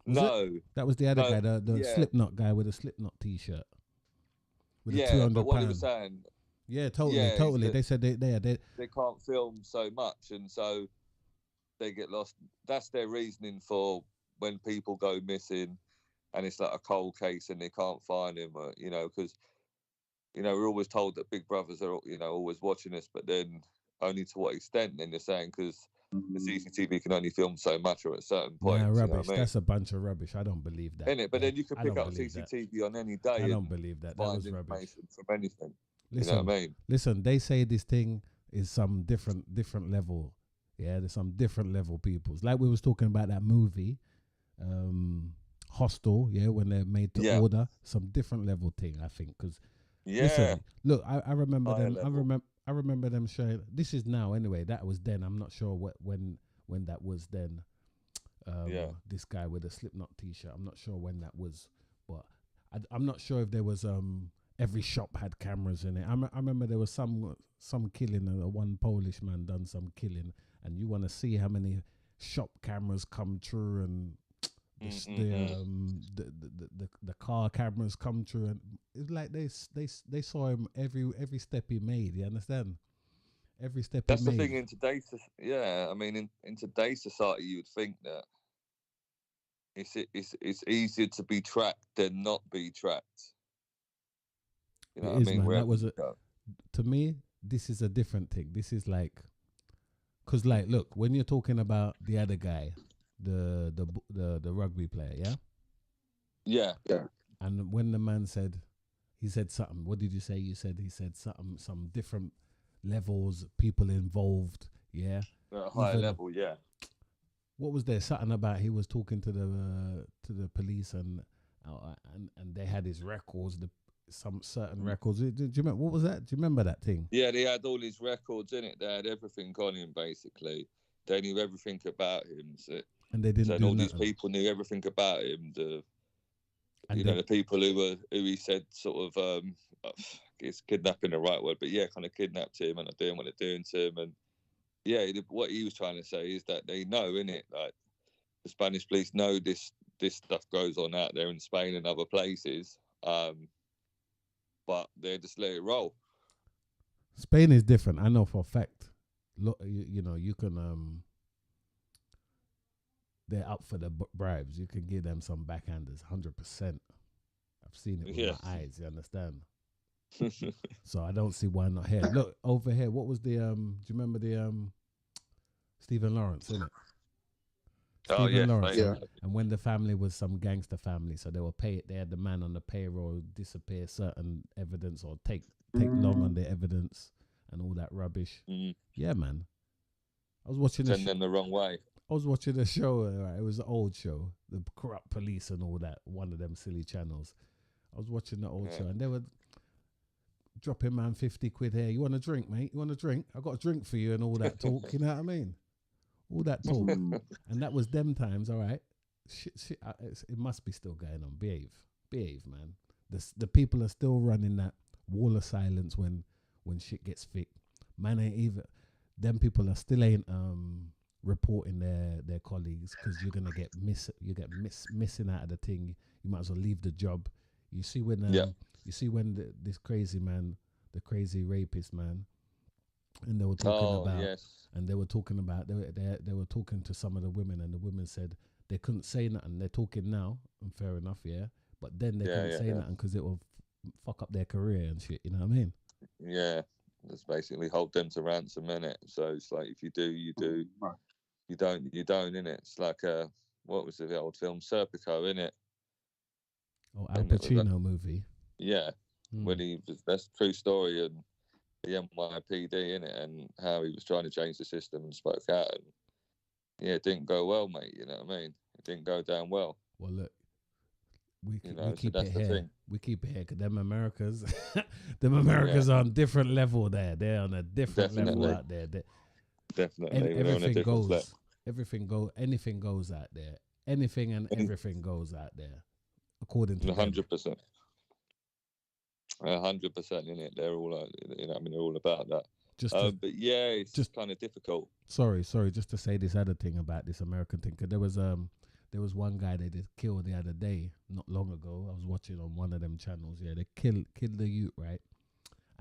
That was the other guy, the Slipknot guy with a Slipknot t-shirt. With the 200 but what pound. they were saying, Yeah, totally, yeah, totally. that They said they they can't film so much, and so they get lost. That's their reasoning for when people go missing, and it's like a cold case, and they can't find him. Because we're always told that Big Brothers are always watching us, but then only to what extent? Then they're saying because the CCTV can only film so much or at certain nah, points. You know rubbish. what I mean? That's a bunch of rubbish. I don't believe that. In it, but Yeah, then you could I pick don't up believe that. CCTV on any I day don't and believe that. That find was rubbish. information from anything. Listen, You know what I mean? listen. They say this thing is some different level. Yeah, there's some different level peoples. Like we was talking about that movie, Hostel. Yeah, when they're made to Yeah. order, some different level thing. I think because Yeah. listen, look, I remember Higher them. level. I remember them showing. This is now anyway. That was then. I'm not sure when that was then. Yeah. This guy with a Slipknot T-shirt. I'm not sure when that was, but I'm not sure if there was every shop had cameras in it. I remember there was some killing. One Polish man done some killing, and you want to see how many shop cameras come through and the car cameras come through, and it's like they saw him every step he made. You understand? Every step That's he the made. thing in today's. Yeah, I mean, in today's society, you would think that it's easier to be tracked than not be tracked. You know It what I is, mean? man. Wherever That was you go. to me. This is a different thing. This is like, cause like, look, when you're talking about the other guy, the rugby player, yeah. Yeah. And when the man said, he said something. What did you say? You said he said something. Some different levels, people involved. Yeah. At a higher Even- level, yeah. What was there? Something about he was talking to the police and they had his records. Some certain records. Do you remember what was that? Do you remember that thing? Yeah, they had all his records in it. They had everything on him, basically. They knew everything about him. So, And they didn't do all nothing. these people knew everything about him. And The people who he said sort of it's kidnapping the right word, but yeah, kind of kidnapped him and are doing what they're doing to him. And yeah, what he was trying to say is that they know, innit? Like the Spanish police know this stuff goes on out there in Spain and other places. But they just let it roll. Spain is different. I know for a fact. Look, you can they're up for the bribes. You can give them some backhanders, 100%. I've seen it with my eyes. You understand? So I don't see why not here. Look over here. What was the do you remember the Stephen Lawrence, innit? Oh Stephen yeah, Lawrence. Yeah. And when the family was some gangster family, so they had the man on the payroll disappear certain evidence or take long on the evidence and all that rubbish. Yeah, man. I was watching Send them the wrong way. I was watching a show. Right? It was an old show, the corrupt police and all that. One of them silly channels. I was watching the old show, and they were dropping man 50 quid here. You want a drink, mate? You want a drink? I got a drink for you and all that talk. You know what I mean? All that talk, and that was them times. All right, shit. It must be still going on. Behave, man. The people are still running that wall of silence when shit gets thick. Man, ain't even. Them people are still ain't reporting their colleagues because you're gonna get missing out of the thing. You might as well leave the job. You see when this crazy man, the crazy rapist man, and they were talking they were talking to some of the women, and the women said they couldn't say nothing. They're talking now, and fair enough, yeah. But then they couldn't say nothing because it will fuck up their career and shit. You know what I mean? Yeah, that's basically hold them to ransom, innit? So it's like if you do, you do. Right. You don't, innit? It's like what was the old film Serpico, innit? Oh, Al Pacino movie. Yeah, when that's a true story, and the NYPD in it, and how he was trying to change the system and spoke out, and yeah, it didn't go well, mate. You know what I mean? It didn't go down well. Well, look, we so keep that's it the here. thing. We keep it here because them Americans are on different level there. They're on a different level out there. Definitely, everything goes. Anything goes out there. Anything and everything goes out there, according to 100%. 100% in it. They're all, they're all about that. But yeah, it's just kind of difficult. Sorry, just to say this other thing about this American thing, because there was one guy they did kill the other day, not long ago. I was watching on one of them channels. Yeah, they killed the youth, right?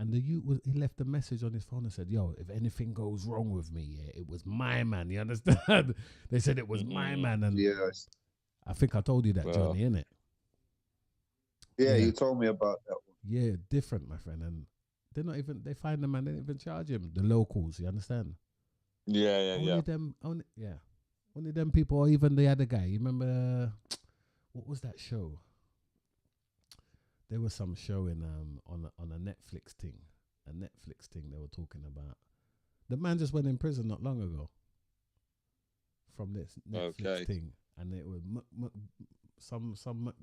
And the youth was, he left a message on his phone and said, "Yo, if anything goes wrong with me, yeah, it was my man." You understand? They said it was my man, and Yes. I think I told you that, Well, Johnny, innit? Yeah, Yeah. you told me about that one. Yeah, different, my friend. And they're not even. They find the man. They didn't even charge him. The locals, you understand? yeah. Only them. Only them people, or even the other guy. You remember what was that show? There was some show in on a Netflix thing. A Netflix thing they were talking about. The man just went in prison not long ago from this Netflix thing, and it was some something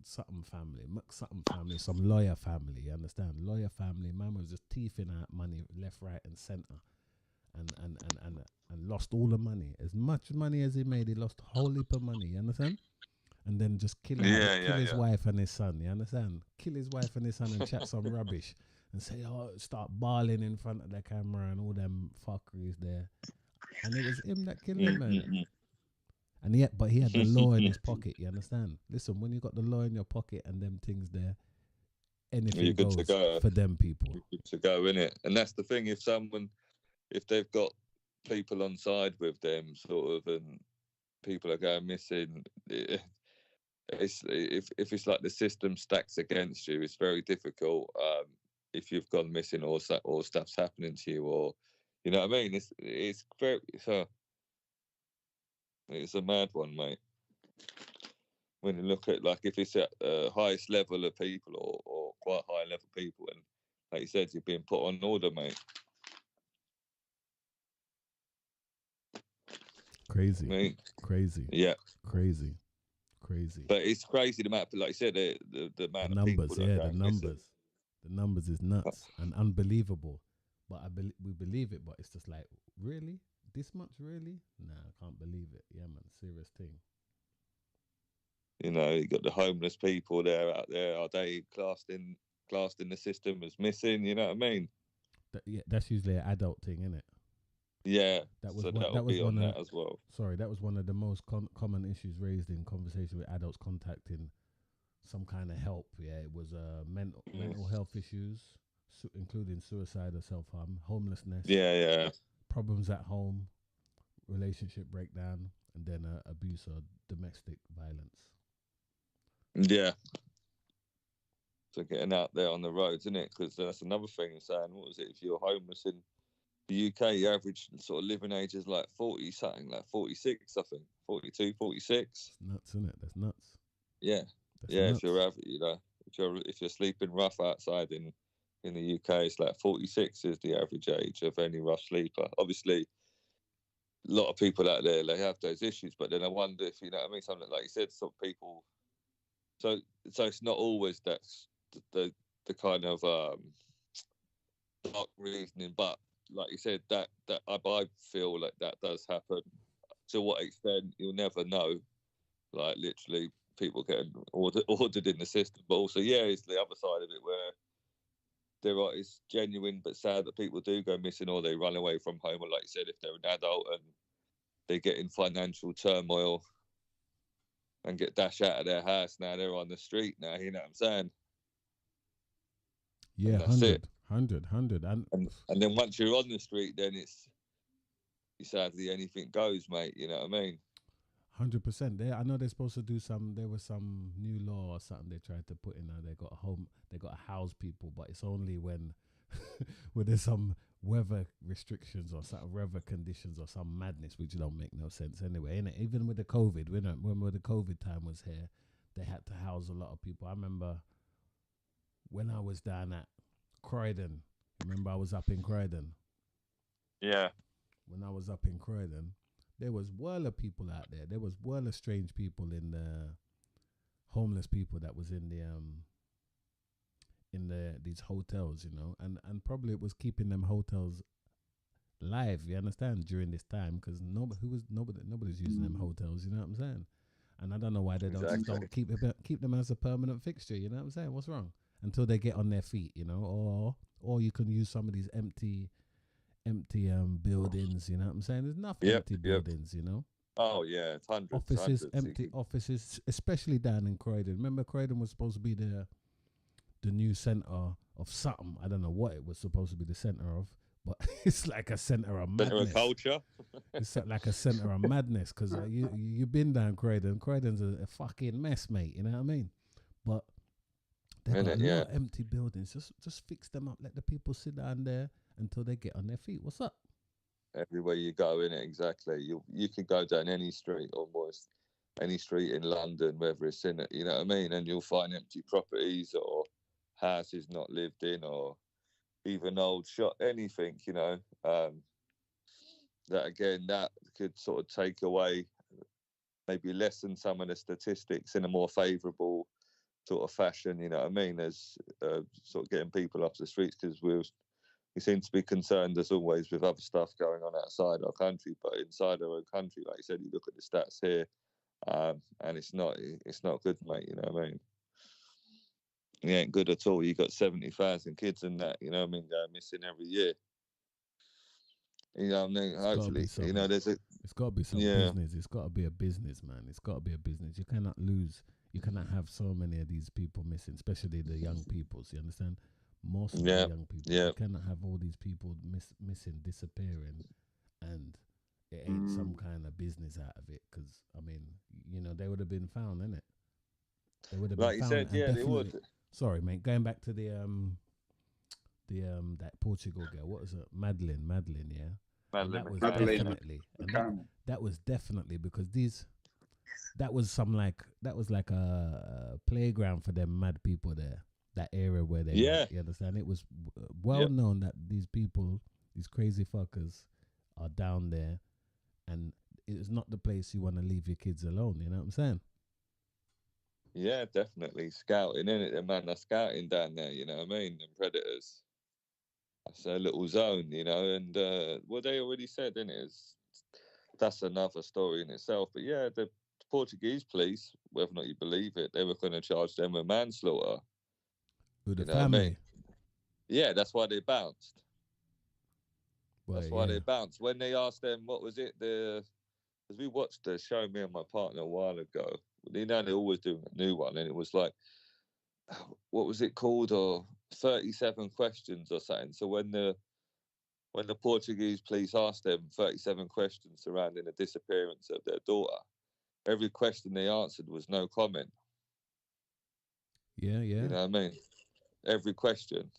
family, some lawyer family. You understand? Lawyer family. Man was just teething out money left, right, and center, and lost all the money. As much money as he made, he lost a whole heap of money. You understand? And then just kill his wife and his son. You understand? Kill his wife and his son and chat some rubbish and say, "Oh, start bawling in front of the camera and all them fuckeries there." And it was him that killed him, man. And but he had the law in his pocket. You understand? Listen, when you got the law in your pocket and them things there, anything goes for them people. You're good to go, innit? And that's the thing. If they've got people on side with them, sort of, and people are going missing, if it's like the system stacks against you, it's very difficult. If you've gone missing or stuff's happening to you, or you know what I mean, it's a mad one, mate. When you look at, like, if it's at the highest level of people or quite high level people, and like you said, you're being put on order, mate. Crazy. I mean, crazy. Yeah. Crazy. But it's crazy the amount, like you said, the amount of numbers, people. Yeah, the numbers. The numbers is nuts and unbelievable. But we believe it, but it's just like, really? This much, really? Nah, I can't believe it. Yeah, man, serious thing. You know, you got the homeless people out there. Are they classed in the system as missing? You know what I mean? That's usually an adult thing, isn't it? Yeah. That was one that as well. Sorry, that was one of the most common issues raised in conversation with adults contacting some kind of help. Yeah, it was mental health issues, including suicide or self-harm, homelessness. Yeah. Problems at home, relationship breakdown, and then abuse or domestic violence. Yeah. So getting out there on the roads, isn't it? Because that's another thing. Saying, what was it? If you're homeless in the UK, your average sort of living age is like 40 something, like 46, I think, 42, 46. It's nuts, isn't it? That's nuts. Yeah. Nuts. If you're average, you know, if you're sleeping rough outside in the UK, it's like 46 is the average age of any rough sleeper. Obviously, a lot of people out there, they have those issues, but then I wonder if, you know what I mean, something like you said, some people. So it's not always that's the kind of dark reasoning, but like you said, that I feel like that does happen. To what extent, you'll never know. Like, literally, people getting ordered in the system, but also, it's the other side of it where it's genuine but sad that people do go missing or they run away from home, or like you said, if they're an adult and they get in financial turmoil and get dashed out of their house, now they're on the street now, you know what I'm saying? Yeah, 100. And then once you're on the street, then it's sadly anything goes, mate, you know what I mean? 100%. I know they're supposed to do there was some new law or something they tried to put in there. They got to house people, but it's only when there's some weather restrictions or some weather conditions or some madness, which don't make no sense anyway, innit? Even with the COVID, when the COVID time was here, they had to house a lot of people. I remember when I was down at Croydon. Remember I was up in Croydon? Yeah. When I was up in Croydon, there was whirl of people out there. There was whirl of strange people in the homeless people that was in these hotels, you know, and probably it was keeping them hotels live. You understand, during this time, because nobody's using them hotels. You know what I'm saying? And I don't know why they don't keep them as a permanent fixture. You know what I'm saying? What's wrong? Until they get on their feet, you know, or you can use some of these empty buildings, you know what I'm saying? There's enough empty buildings, you know. Oh yeah, it's hundreds. Empty offices, especially down in Croydon. Remember, Croydon was supposed to be the new centre of something. I don't know what it was supposed to be the center of, but it's like a center of Center madness. of culture. It's like a center of madness because you've been down Croydon. Croydon's a fucking mess, mate. You know what I mean? But they got a lot of empty buildings. Just fix them up. Let the people sit down there until they get on their feet. What's up? Everywhere you go, in it exactly. You can go down any street, almost any street in London, whether it's in it, you know what I mean, and you'll find empty properties or houses not lived in, or even old shop, anything, you know. That again, that could sort of take away, maybe lessen some of the statistics in a more favourable sort of fashion, you know what I mean, as sort of getting people off the streets, because we seem to be concerned as always with other stuff going on outside our country, but inside our own country, like you said, you look at the stats here, and it's not good, mate, you know what I mean. It ain't good at all. You got 70,000 kids and that, you know what I mean, going missing every year. You know what I mean? Hopefully, you know, it's got to be some business. It's got to be a business, man. It's got to be a business. You cannot lose. You cannot have so many of these people missing, especially the young people. You understand? Most of the young people. You cannot have all these people missing, disappearing, and it ain't some kind of business out of it. Because I mean, you know, they would have been found, innit? They would have been found. Like you said, they would. Sorry, mate. Going back to the that Portugal girl. What was it? Madeline, yeah. Madeline. That was definitely because that was like a playground for them mad people there. That area where they went, you understand? It was well known that these people, these crazy fuckers, are down there, and it's not the place you want to leave your kids alone. You know what I'm saying? Yeah, definitely scouting, innit? The man are scouting down there. You know what I mean? And predators. That's a little zone, you know, and well, they already said, innit? That's another story in itself. But yeah, the Portuguese police, whether or not you believe it, they were going to charge them with manslaughter. With the family? I mean? Yeah, that's why they bounced. That's why they bounced. When they asked them, what was it? Because we watched the show, me and my partner, a while ago. You know, they're always doing a new one, and it was like, what was it called? Or 37 questions or something. So when the Portuguese police asked them 37 questions surrounding the disappearance of their daughter, every question they answered was no comment. Yeah. You know what I mean? Every question.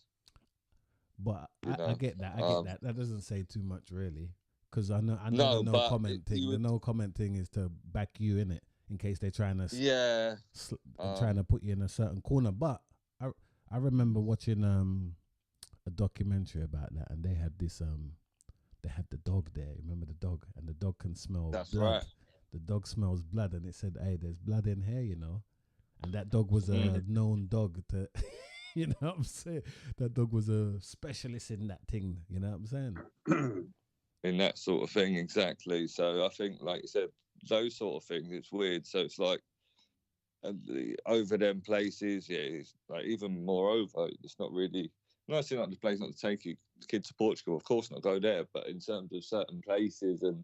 But I get that. I get that. That doesn't say too much, really. Because I know the no comment thing. The no comment thing is to back you in it in case they're trying to trying to put you in a certain corner. But I remember watching a documentary about that, and they had this they had the dog there. Remember the dog, and the dog can smell blood. Right. The dog smells blood, and it said, "Hey, there's blood in here," you know. And that dog was a known dog to, you know what I'm saying? That dog was a specialist in that thing, you know what I'm saying? In that sort of thing, exactly. So I think, like you said, those sort of things, it's weird. So it's like, over them places, it's like even moreover, it's not really, I'm not saying like the place not to take your kids to Portugal, of course not go there, but in terms of certain places and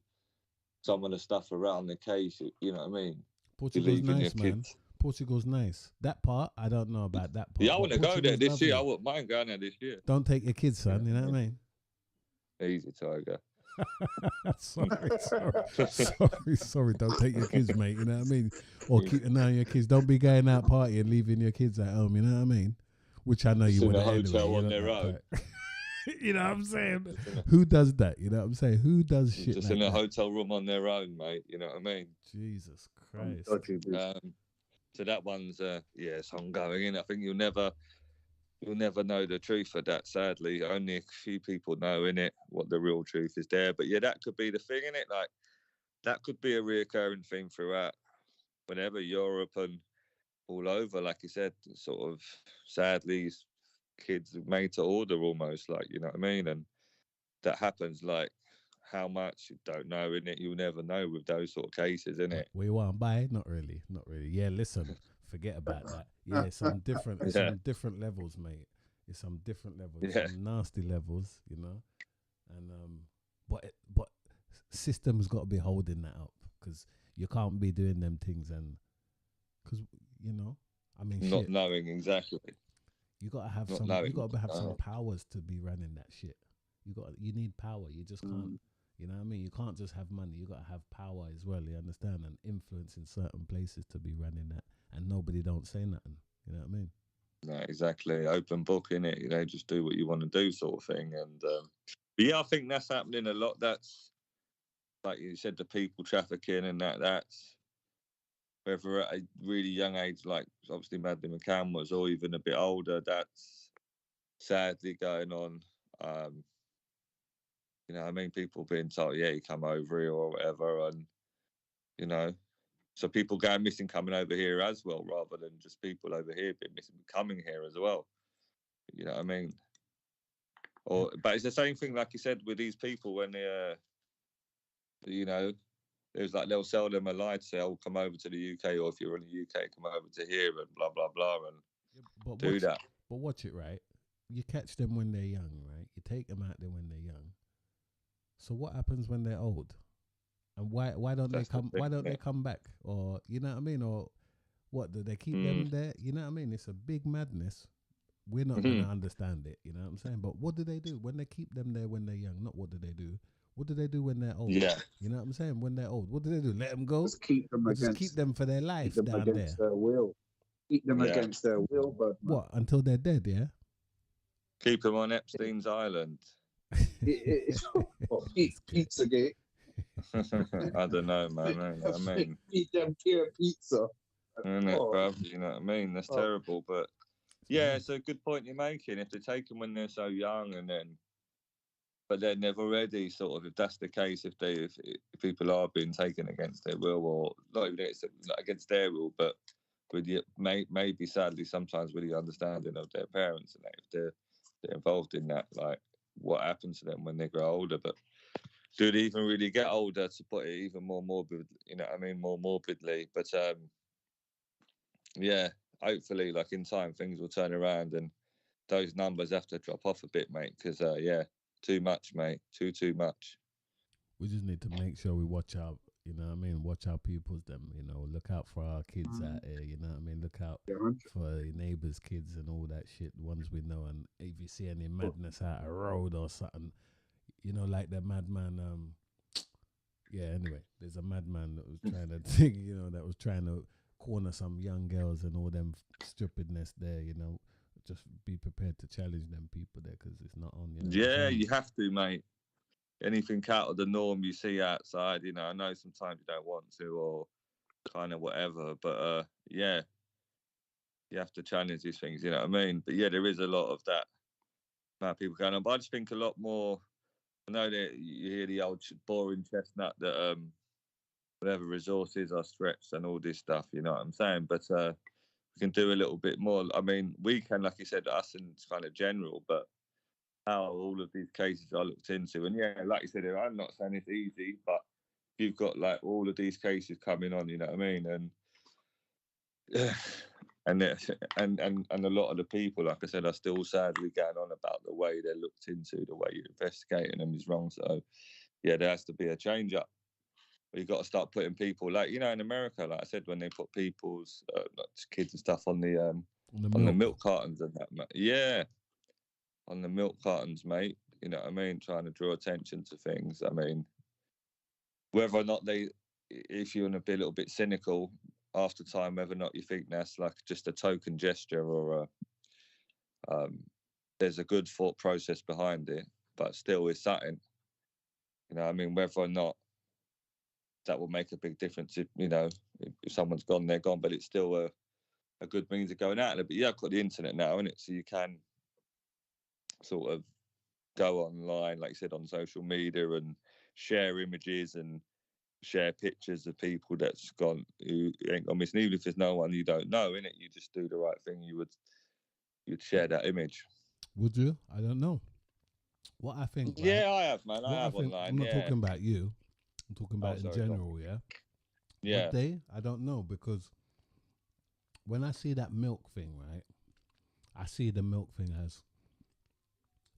some of the stuff around the case, you know what I mean? Portugal's nice, man. Portugal's nice. That part, I don't know about that part. Yeah, I want to go there this year. I wouldn't mind going there this year. Don't take your kids, son, you know what I mean? Easy, Tiger. sorry, don't take your kids, mate, you know what I mean? Or keep an eye on your kids. Don't be going out partying, leaving your kids at home, you know what I mean? Which I know you wouldn't anyway. On their own. You know what I'm saying? Who does that? You know what I'm saying? Who does shit just like in a that? Hotel room on their own, mate. You know what I mean? Jesus Christ. So that one's it's ongoing, and I think you'll never know the truth of that. Sadly, only a few people know in it what the real truth is there. But yeah, that could be the thing in it. Like that could be a reoccurring thing throughout, whenever Europe and all over. Like you said, sort of sadly, kids are made to order almost. Like, you know what I mean? And that happens. Like, how much you don't know in it, you'll never know with those sort of cases, innit? We want buy? Not really. Yeah, listen, forget about that. Yeah, it's some different levels, mate. It's some different levels, some nasty levels, you know. And but systems got to be holding that up, because you can't be doing them things, and because you know, I mean, not knowing exactly. You gotta have Not some. You knowing. gotta have some powers to be running that shit. You need power. You just can't. You know what I mean? You can't just have money. You gotta have power as well. You understand? And influence in certain places to be running that, and nobody don't say nothing. You know what I mean? No, exactly. Open book in it. Just do what you want to do, sort of thing. And but yeah, I think that's happening a lot. That's like you said, the people trafficking and that's whether at a really young age, like obviously Madeline McCann was, or even a bit older. That's sadly going on. I mean, people being told, yeah, you come over here or whatever, and you know, so people going missing coming over here as well, rather than just people over here being missing coming here as well. You know what I mean? But it's the same thing, like you said, with these people when they, there's like they'll sell them a lie to say, "Oh, come over to the UK," or if you're in the UK, come over to here, and blah blah blah, and do that. But watch it, right? You catch them when they're young, right? You take them out there when they're young. So what happens when they're old? And why don't they come? Why don't they come back? Or you know what I mean? Or what do they keep them there? You know what I mean? It's a big madness. We're not gonna understand it. You know what I'm saying? But what do they do when they keep them there when they're young? Not what do they do? What do they do when they're old? Yeah. You know what I'm saying? When they're old, what do they do? Let them go? Just keep them just keep them for their life keep them down against there. their will. Keep them against their will, but what until they're dead? Yeah. Keep them on Epstein's Island. Pizzagate. I don't know, man. I mean, feed them pure pizza. Isn't it, bruv? You know what I mean? That's terrible. But yeah, it's a good point you're making. If they take them when they're so young, but they're never ready, sort of. If that's the case, if people are being taken against their will, or not even against their will, but with maybe sadly sometimes with the understanding of their parents, and if they're involved in that, like what happens to them when they grow older. But do they even really get older, to put it even more morbid? You know what I mean? More morbidly. But yeah, hopefully, like in time, things will turn around and those numbers have to drop off a bit, mate. Because yeah, too much, mate. Too much. We just need to make sure we watch out. You know what I mean? Watch our pupils, them. You know, look out for our kids out there. You know what I mean? Look out for your neighbors' kids and all that shit. The ones we know. And if you see any madness out a road or something, you know, like the madman. Yeah. Anyway, there's a madman that was trying to think. You know, that was trying to corner some young girls and all them stupidness there. You know, just be prepared to challenge them people there because it's not on. You know yeah, you have to, mate. Anything out of the norm you see outside, you know, I know sometimes you don't want to or kind of whatever, but yeah, you have to challenge these things, you know what I mean? But yeah, there is a lot of that about people going on. But I just think a lot more. I know that you hear the old boring chestnut that whatever resources are stretched and all this stuff, you know what I'm saying? But we can do a little bit more. I mean, we can, like you said, us in kind of general, but how all of these cases are looked into. And yeah, like you said, I'm not saying it's easy, but you've got like all of these cases coming on, you know what I mean? And and a lot of the people, like I said, are still sadly going on about the way they're looked into, the way you're investigating them is wrong. So yeah, there has to be a change up. You've got to start putting people, like, you know, in America, like I said, when they put people's like kids and stuff on the milk cartons and that, yeah, on the milk cartons, mate. You know what I mean? Trying to draw attention to things. I mean, whether or not if you want to be a little bit cynical after time, whether or not you think that's like just a token gesture or there's a good thought process behind it, but still it's something. You know what I mean? Whether or not that will make a big difference if, you know, if someone's gone, they're gone, but it's still a good means of going out there. But yeah, I've got the internet now, isn't it? So you can sort of go online, like you said, on social media and share images and share pictures of people that's gone who ain't gone missing. Even if there's no one you don't know in it, you just do the right thing. You'd share that image. Would you? I don't know. What I think. Yeah, right? I have, man. I have online. I'm not talking about you. I'm talking about in general. Yeah. Yeah. Would they? I don't know, because when I see that milk thing, right? I see the milk thing as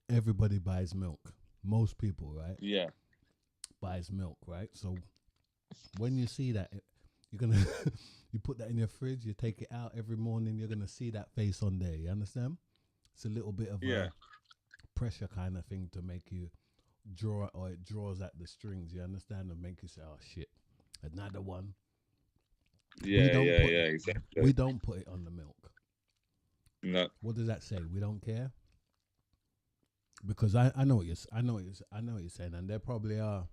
everybody buys milk. Most people, right? Yeah. Buys milk, right? So when you see that, you're gonna you put that in your fridge. You take it out every morning. You're gonna see that face on there. You understand? It's a little bit of Yeah. a pressure kind of thing to make you draw, or it draws at the strings. You understand, and make you say, "Oh shit, another one." Yeah, don't yeah, put yeah, it, exactly. we don't put it on the milk. No. What does that say? We don't care. Because I know what you're saying, and there probably are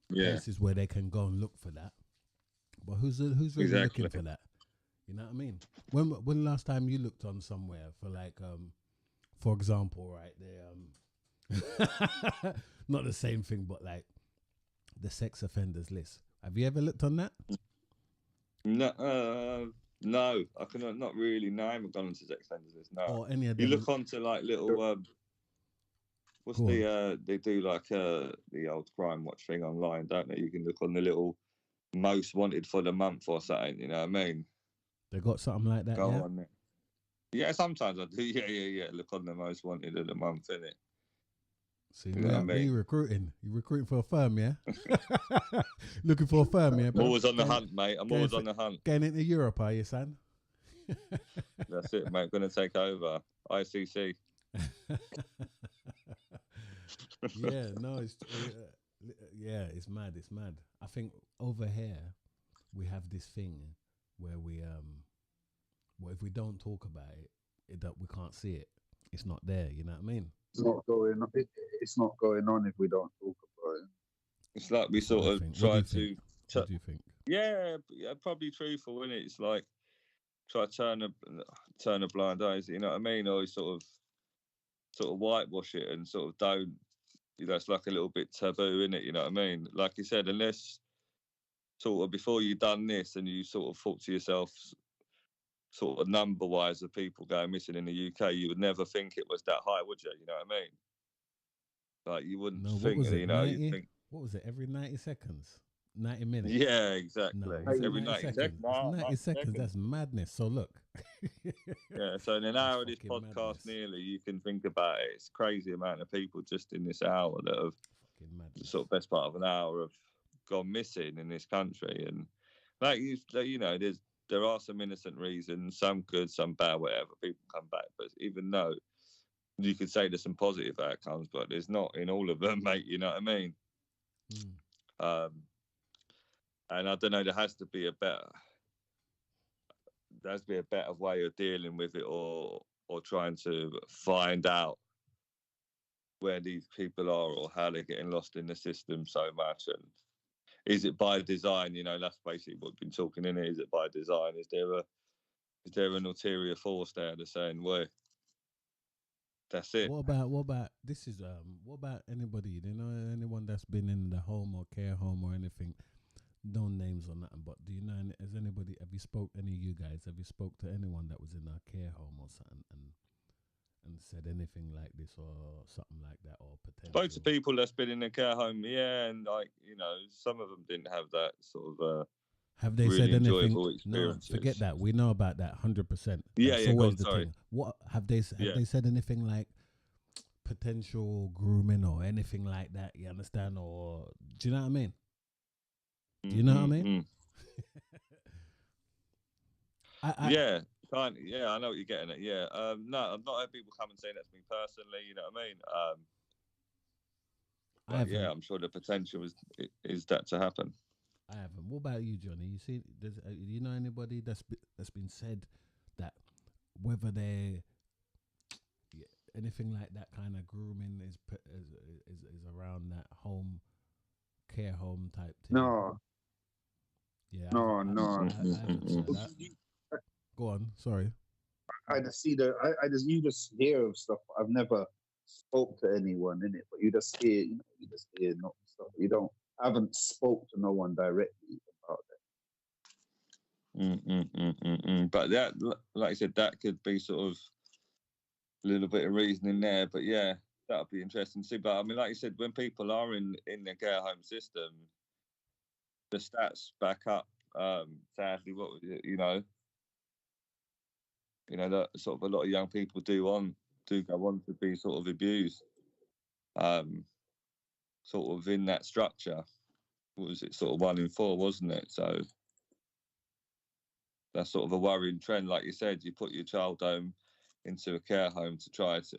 Yeah, places where they can go and look for that. But who's really exactly. looking for that? You know what I mean? When last time you looked on somewhere for like for example, right, not the same thing, but like the sex offenders list. Have you ever looked on that? No, I cannot, not really. No, I haven't gone into sex offenders list. No, Or any of you them? look onto like little what's Go the they do like the old crime watch thing online, don't they? You can look on the little most wanted for the month or something. You know what I mean? They got something like that, Go yeah? on there. Yeah, sometimes I do. Yeah. Look on the most wanted of the month, innit? See, You know what I where mean? you recruiting? You recruiting for a firm, yeah? Looking for a firm, yeah? I'm always on the hunt, mate. I'm always on the hunt. Getting into Europe, are you, son? That's it, mate. Gonna take over ICC. Yeah, no, it's mad. It's mad. I think over here we have this thing where well, if we don't talk about it, we can't see it. It's not there. You know what I mean? It's not going. It's not going on if we don't talk about it. It's like we sort of What try do you to. What do you think? Yeah, probably truthful, isn't it? It's like try to turn a blind eye. You know what I mean? Or you sort of whitewash it and sort of don't. You know, it's like a little bit taboo, isn't it? You know what I mean? Like you said, unless sort of before you done this and you sort of thought to yourself, sort of number wise of people going missing in the UK, you would never think it was that high, would you? You know what I mean? Like you wouldn't No, what think, was it? you know, 90? you'd think. What was it? Every 90 seconds, 90 minutes. Yeah, exactly. No, Every 90 seconds. seconds. It's 90 seconds. That's madness. So look. Yeah, so in an hour of this fucking podcast, madness. nearly, you can think about it. It's crazy amount of people just in this hour that have Fucking madness. sort of best part of an hour have gone missing in this country. And like you know, there are some innocent reasons, some good, some bad, whatever. People come back, but even though you could say there's some positive outcomes, but there's not in all of them, mate. You know what I mean? And I don't know. There has to be a better way of dealing with it, or trying to find out where these people are or how they're getting lost in the system so much. And is it by design? You know, that's basically what we've been talking in here. Is it by design? Is there an ulterior force there that's saying, well, that's it? What about this is what about anybody? Do you know anyone that's been in the home or care home or anything? No names or nothing, but do you know? Have you spoke any of you guys? Have you spoke to anyone that was in a care home or something and said anything like this or something like that, or potential? Spoke to people that's been in a care home, yeah, and like, you know, some of them didn't have that sort of have they really said anything? enjoyable experiences. No, forget that. We know about that 100%. Yeah, That's yeah. always Sorry. thing. What have they said anything like potential grooming or anything like that? You understand? Or do you know what I mean? Do you know what I mean? Yeah, kind of, yeah, I know what you're getting at. Yeah, no, I've not heard people come and say that to me personally. You know what I mean? Yeah, I'm sure the potential is that to happen. I haven't. What about you, Johnny? You see, you know anybody that's been said that whether they anything like that kind of grooming is around that home care home type thing? No. Yeah. No. I haven't seen that. Go on. Sorry. I just see you just hear of stuff. I've never spoke to anyone in it, but you just hear, stuff. I haven't spoke to no one directly about that. But that, like I said, that could be sort of a little bit of reasoning there. But yeah, that would be interesting to see. But I mean, like you said, when people are in the care home system, the stats back up. Sadly, what that sort of a lot of young people do go on to be sort of abused, sort of in that structure. What was it, sort of 1 in 4, wasn't it? So that's sort of a worrying trend. Like you said, you put your child home, into a care home to try to,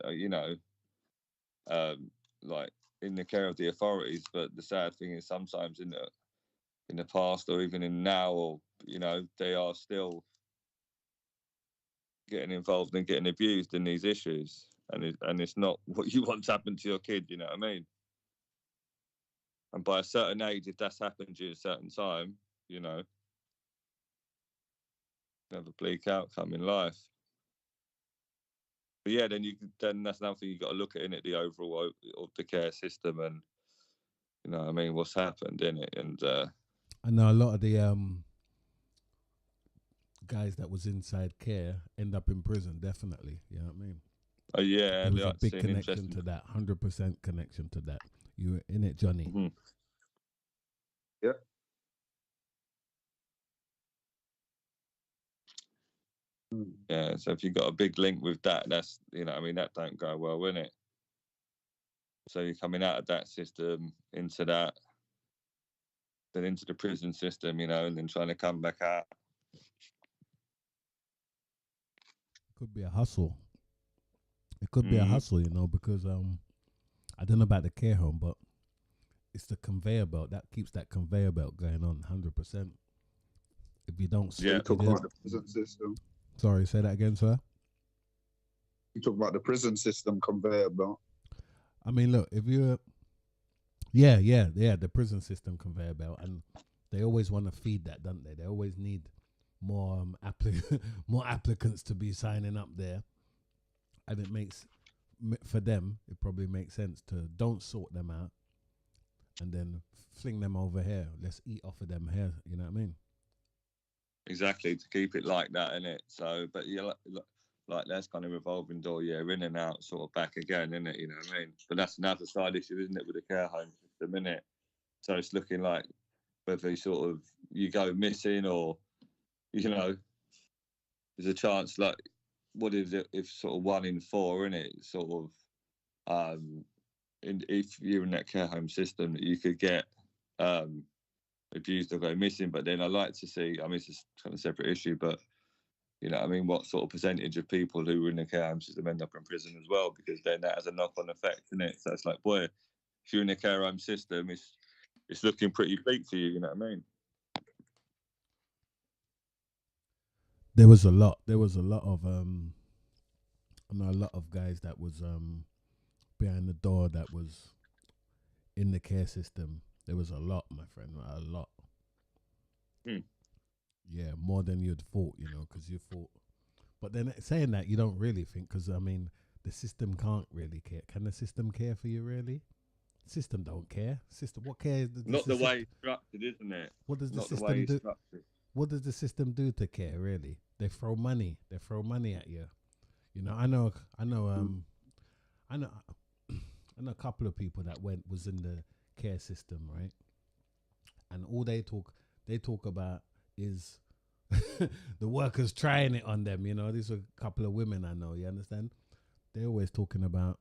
like in the care of the authorities. But the sad thing is, sometimes in the past or even in now, or they are still getting involved and getting abused in these issues, and it's not what you want to happen to your kid. You know what I mean? And by a certain age, if that's happened to you at a certain time, you have a bleak outcome in life. But yeah, then that's another thing you got to look at in it, the overall of the care system, and I mean, what's happened in it, and I know a lot of the guys that was inside care end up in prison. Definitely, you know what I mean. Oh yeah, there was a big connection to that. 100% connection to that. You were in it, Johnny. Mm-hmm. Yeah. Yeah, so if you've got a big link with that, that's I mean, that don't go well, wouldn't it? So you're coming out of that system into that, then into the prison system, and then trying to come back out. Could be a hustle. It could be a hustle, because I don't know about the care home, but it's the conveyor belt that keeps that conveyor belt going on 100%. If you don't, you talk about the prison system. Sorry, say that again, sir. You talk about the prison system conveyor belt. I mean, look, if you're, the prison system conveyor belt, and they always want to feed that, don't they? They always need more more applicants to be signing up there, and it makes, for them, it probably makes sense to don't sort them out, and then fling them over here. Let's eat off of them here. You know what I mean? Exactly, to keep it like that, innit? So, but yeah, like that's kind of revolving door, in and out, sort of back again, innit? You know what I mean? But that's another side issue, isn't it, with the care home system, innit? So it's looking like whether you go missing, or there's a chance, like, what is it if sort of 1 in 4, innit? Sort of, if you're in that care home system, that you could get abused or go missing. But then I like to see, I mean, it's just kind of a separate issue, but I mean, what sort of percentage of people who were in the care home system end up in prison as well, because then that has a knock-on effect, isn't it? So it's like, boy, if you're in the care home system, it's looking pretty bleak for you. You know what I mean? There was a lot of I know a lot of guys that was behind the door that was in the care system. There was a lot, my friend, a lot. Yeah, more than you'd thought, because you thought. But then saying that, you don't really think, because I mean, the system can't really care. Can the system care for you, really? The system don't care. System, what cares? Not the way it's structured, isn't it? What does the system do? What does the system do to care, really? They throw money. They throw money at you. I know a couple of people that was in the care system, right? And all they talk about is the workers trying it on them. These are a couple of women I know. You understand? They're always talking about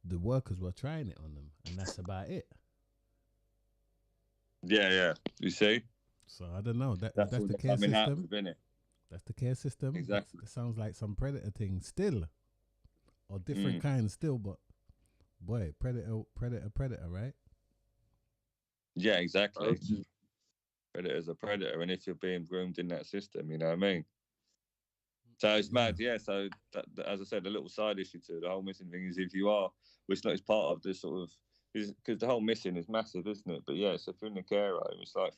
the workers were trying it on them, and that's about it. Yeah. You see? So I don't know. That's the care system. That's the care system. Exactly. That sounds like some predator thing still, or different kinds still. But boy, predator, right? Yeah, exactly. Predator's a predator, and if you're being groomed in that system, you know what I mean? So it's mad, yeah. So that, as I said, a little side issue to the whole missing thing is if you are, which is part of this sort of, because the whole missing is massive, isn't it? But yeah, so if you're in the care home, it's like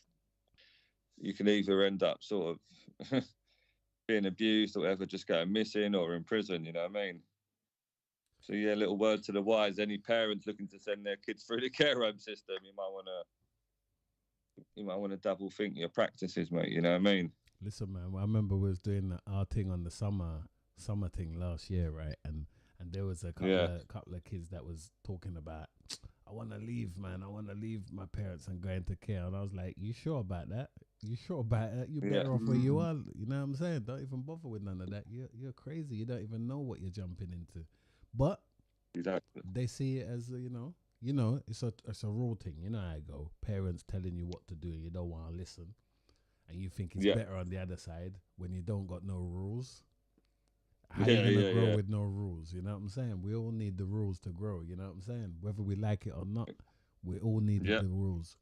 you can either end up sort of being abused or whatever, just going missing, or in prison. You know what I mean? So yeah, little word to the wise: any parents looking to send their kids through the care home system, you might want to double think your practices, mate. You know what I mean? Listen, man, I remember we was doing our thing on the summer thing last year, right? And there was a couple of kids that was talking about, I want to leave, man. I want to leave my parents and go into care. And I was like, you sure about that? You sure about it? You're better off where you are. You know what I'm saying? Don't even bother with none of that. You're crazy. You don't even know what you're jumping into. But they see it as it's a raw thing. You know how I go. Parents telling you what to do, and you don't want to listen, and you think it's better on the other side when you don't got no rules. How you gonna grow with no rules? You know what I'm saying? We all need the rules to grow. You know what I'm saying? Whether we like it or not, we all needed the rules.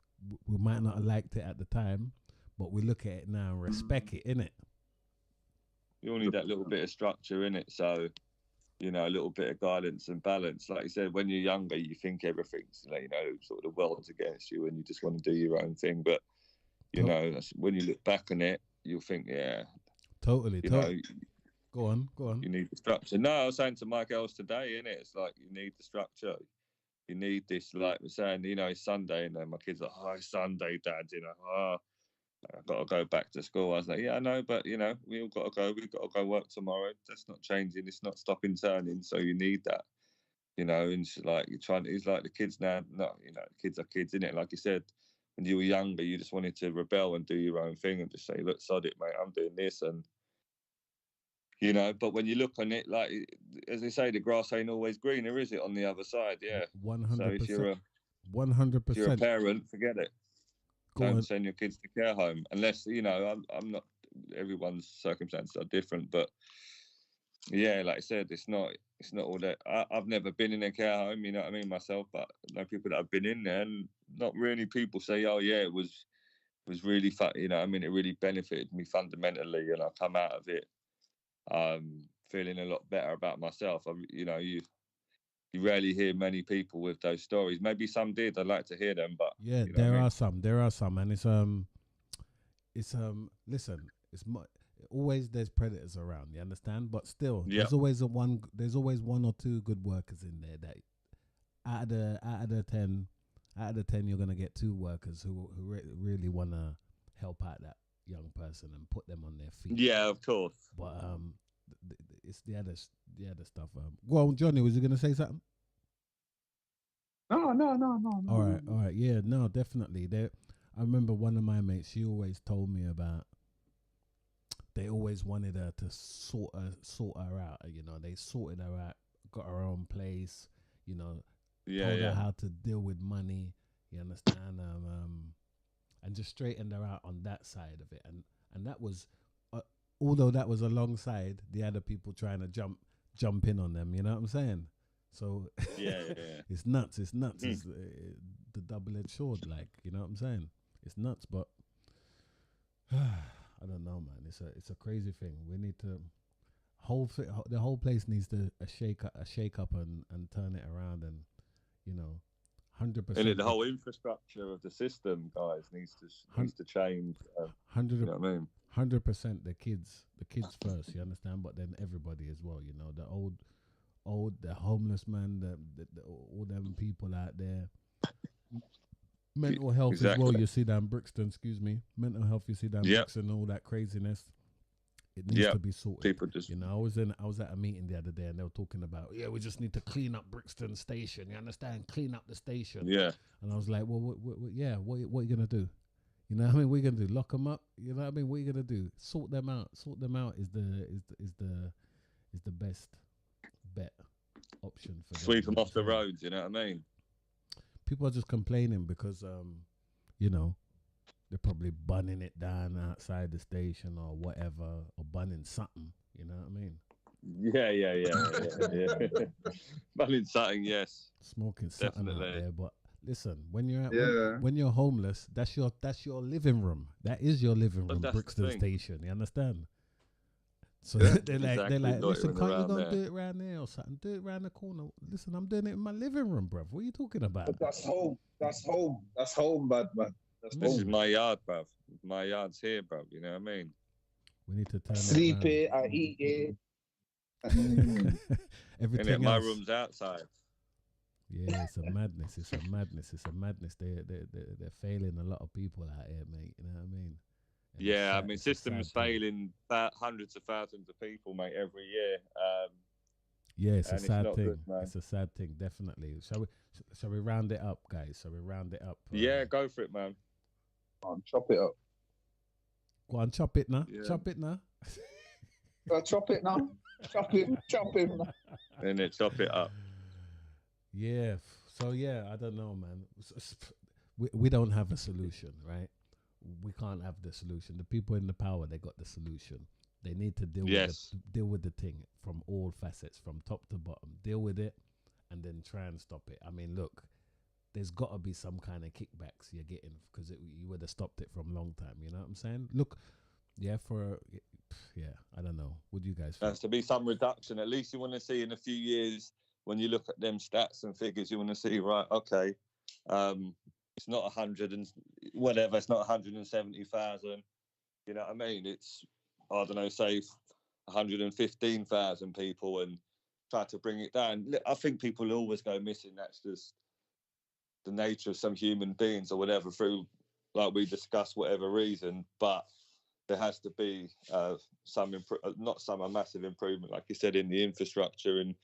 We might not have liked it at the time, but we look at it now and respect it, innit? You all need that little bit of structure in it, so you know, a little bit of guidance and balance. Like you said, when you're younger, you think everything's, you know, sort of the world's against you, and you just want to do your own thing. But you know, when you look back on it, you'll think, yeah, totally. You know, go on. You need the structure. No, I was saying to my girls today, innit? It's like you need the structure. You need this, like we're saying, you know, it's Sunday, and then my kids are like, oh, it's Sunday, Dad, you know, I've got to go back to school. I was like, yeah, I know, but, you know, we all got to go. We've got to go work tomorrow. That's not changing. It's not stopping turning. So you need that, you know, and it's like you're trying, it's like the kids now, no, you know, kids are kids, innit? Like you said, when you were younger, you just wanted to rebel and do your own thing and just say, look, sod it, mate, I'm doing this. And, you know, but when you look on it, like, as they say, the grass ain't always greener, is it, on the other side? Yeah. 100%. So if you're 100%. if you're a parent, forget it. Don't send your kids to care home unless, you know, I'm not, everyone's circumstances are different, but yeah, like I said, it's not all that. I've never been in a care home, you know what I mean, myself, but I know people that have been in there, and not really people say, oh yeah, it was really fun, you know, I mean, it really benefited me fundamentally, and I come out of it feeling a lot better about myself. You know, you rarely hear many people with those stories. Maybe some did. I'd like to hear them, but yeah, you know there are some, and it's listen, it's always there's predators around. You understand? But still, there's always one or two good workers in there. That out of the 10, you're gonna get 2 workers who really wanna help out that young person and put them on their feet. Yeah, of course. But it's the other stuff. Go on, Johnny. Was you gonna say something? No. All right. Yeah, no, definitely. I remember one of my mates. She always told me about. They always wanted her to sort her out. You know, they sorted her out, got her own place. You know, told her how to deal with money. You understand? And just straightened her out on that side of it. And that was, although that was alongside the other people trying to jump in on them. You know what I'm saying? So yeah. It's nuts. It's the double-edged sword, like, you know what I'm saying? It's nuts, but I don't know, man. It's a crazy thing. We need to the whole place needs to shake up and turn it around, and you know, 100%. And the whole infrastructure of the system, guys, needs to change. 100. You know what I mean? 100%. The kids first. You understand? But then everybody as well. You know, the homeless man, the all them people out there. Mental health as well. You see down Brixton. Excuse me. Mental health. You see down Brixton. All that craziness. It needs to be sorted. People just, you know, I was at a meeting the other day, and they were talking about, we just need to clean up Brixton Station. You understand? Clean up the station. Yeah. And I was like, well, what are you gonna do? You know what I mean? What are you gonna do? Lock them up? You know what I mean? What are you gonna do? Sort them out. Sort them out is the best bet option for sweep them off the roads. You know what I mean? People are just complaining because you know, they're probably bunning it down outside the station or whatever, or bunning something. You know what I mean? Yeah. Bunning something, yes. Smoking something out there, but. Listen, when you're when you're homeless, that's your living room. That is your living room, Brixton Station. You understand? So they're like, listen, can't you go do it around there or something? Do it around the corner. Listen, I'm doing it in my living room, bruv. What are you talking about? But that's home. That's home, bad man. This is my yard, bruv. My yard's here, bruv. You know what I mean? We need to turn sleep here, I eat here. Everything else. My room's outside. Yeah, it's a madness. They're failing a lot of people out here, mate. You know what I mean? And I mean, systems failing hundreds of thousands of people, mate, every year. It's a sad thing. Good, it's a sad thing, definitely. Shall we round it up, guys? Shall we round it up? Yeah, go for it, man. Chop it up. Go on, chop it now. Yeah. Chop it now. Chop it now. Chop it now. And then chop it up. Yeah. So I don't know, man. We don't have a solution, right? We can't have the solution. The people in the power, they got the solution. They need to Yes. deal with the thing from all facets, from top to bottom. Deal with it, and then try and stop it. I mean, look, there's got to be some kind of kickbacks you're getting because you would have stopped it from a long time. You know what I'm saying? Look, yeah, I don't know. What do you guys There think? has to be some reduction. At least you want to see in a few years when you look at them stats and figures, you want to see, right, okay, it's not 100 and whatever, it's not 170,000. You know what I mean? It's, I don't know, say 115,000 people and try to bring it down. I think people always go missing. That's just the nature of some human beings or whatever, through, like we discussed, whatever reason. But there has to be a massive improvement, like you said, in the infrastructure and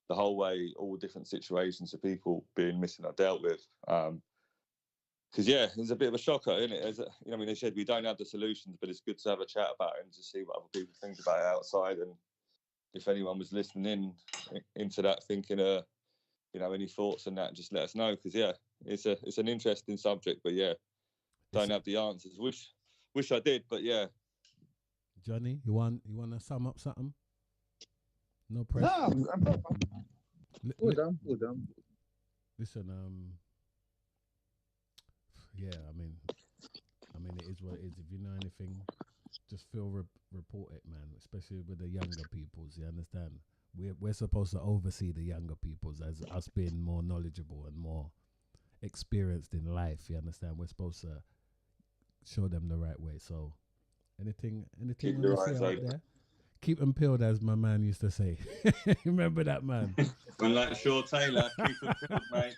the whole way, all different situations of people being missing are dealt with. Because it's a bit of a shocker, isn't it? I mean, they said we don't have the solutions, but it's good to have a chat about it and to see what other people think about it outside. And if anyone was listening into that, thinking, any thoughts on that, just let us know. Because it's an interesting subject, but don't have the answers. Wish I did, but Johnny, you want to sum up something? No pressure. No, I'm good. Listen, I mean, it is what it is. If you know anything, just report it, man. Especially with the younger peoples, you understand? We're supposed to oversee the younger peoples as us being more knowledgeable and more experienced in life. You understand? We're supposed to show them the right way. So, anything Keep you your want to eyes say out open. there? Keep them peeled, as my man used to say. Remember that, man? We like Shaw Taylor, keep them filled, mate.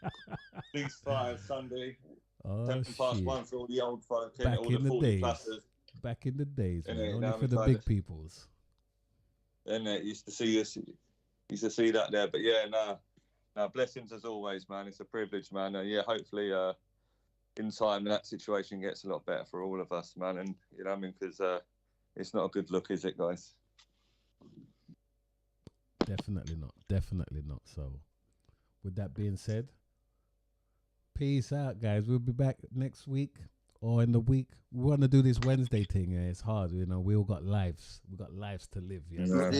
6-5 Sunday. 1:10 for all the old folk, Back all in the the 40 days. plussers. Back in the days, man. Innit? Only Now for we the kind big of- peoples. And used to see that there, but blessings as always, man. It's a privilege, man. Hopefully, in time that situation gets a lot better for all of us, man. And you know what I mean, because it's not a good look, is it, guys? Definitely not. So, with that being said, peace out, guys. We'll be back next week or in the week. We want to do this Wednesday thing. It's hard, we all got lives. We got lives to live. We want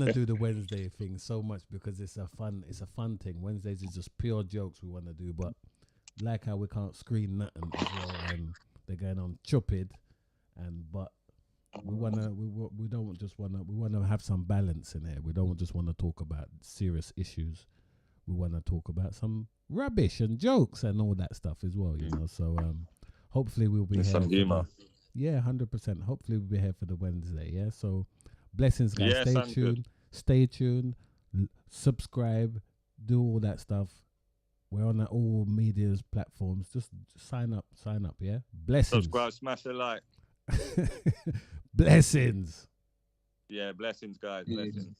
to do the Wednesday thing so much because it's a fun thing. Wednesdays is just pure jokes we want to do, but like how we can't screen nothing as well, and they're going on chupid, but we want to have some balance in there. We don't just want to talk about serious issues. We want to talk about some rubbish and jokes and all that stuff as well, So hopefully we'll be here. Some humour. 100%. Hopefully we'll be here for the Wednesday. Yeah. So blessings, guys. Stay tuned. Subscribe. Do all that stuff. We're on all media platforms. Just sign up. Yeah. Blessings. Subscribe, smash a like. Blessings. Yeah, blessings, guys. Blessings.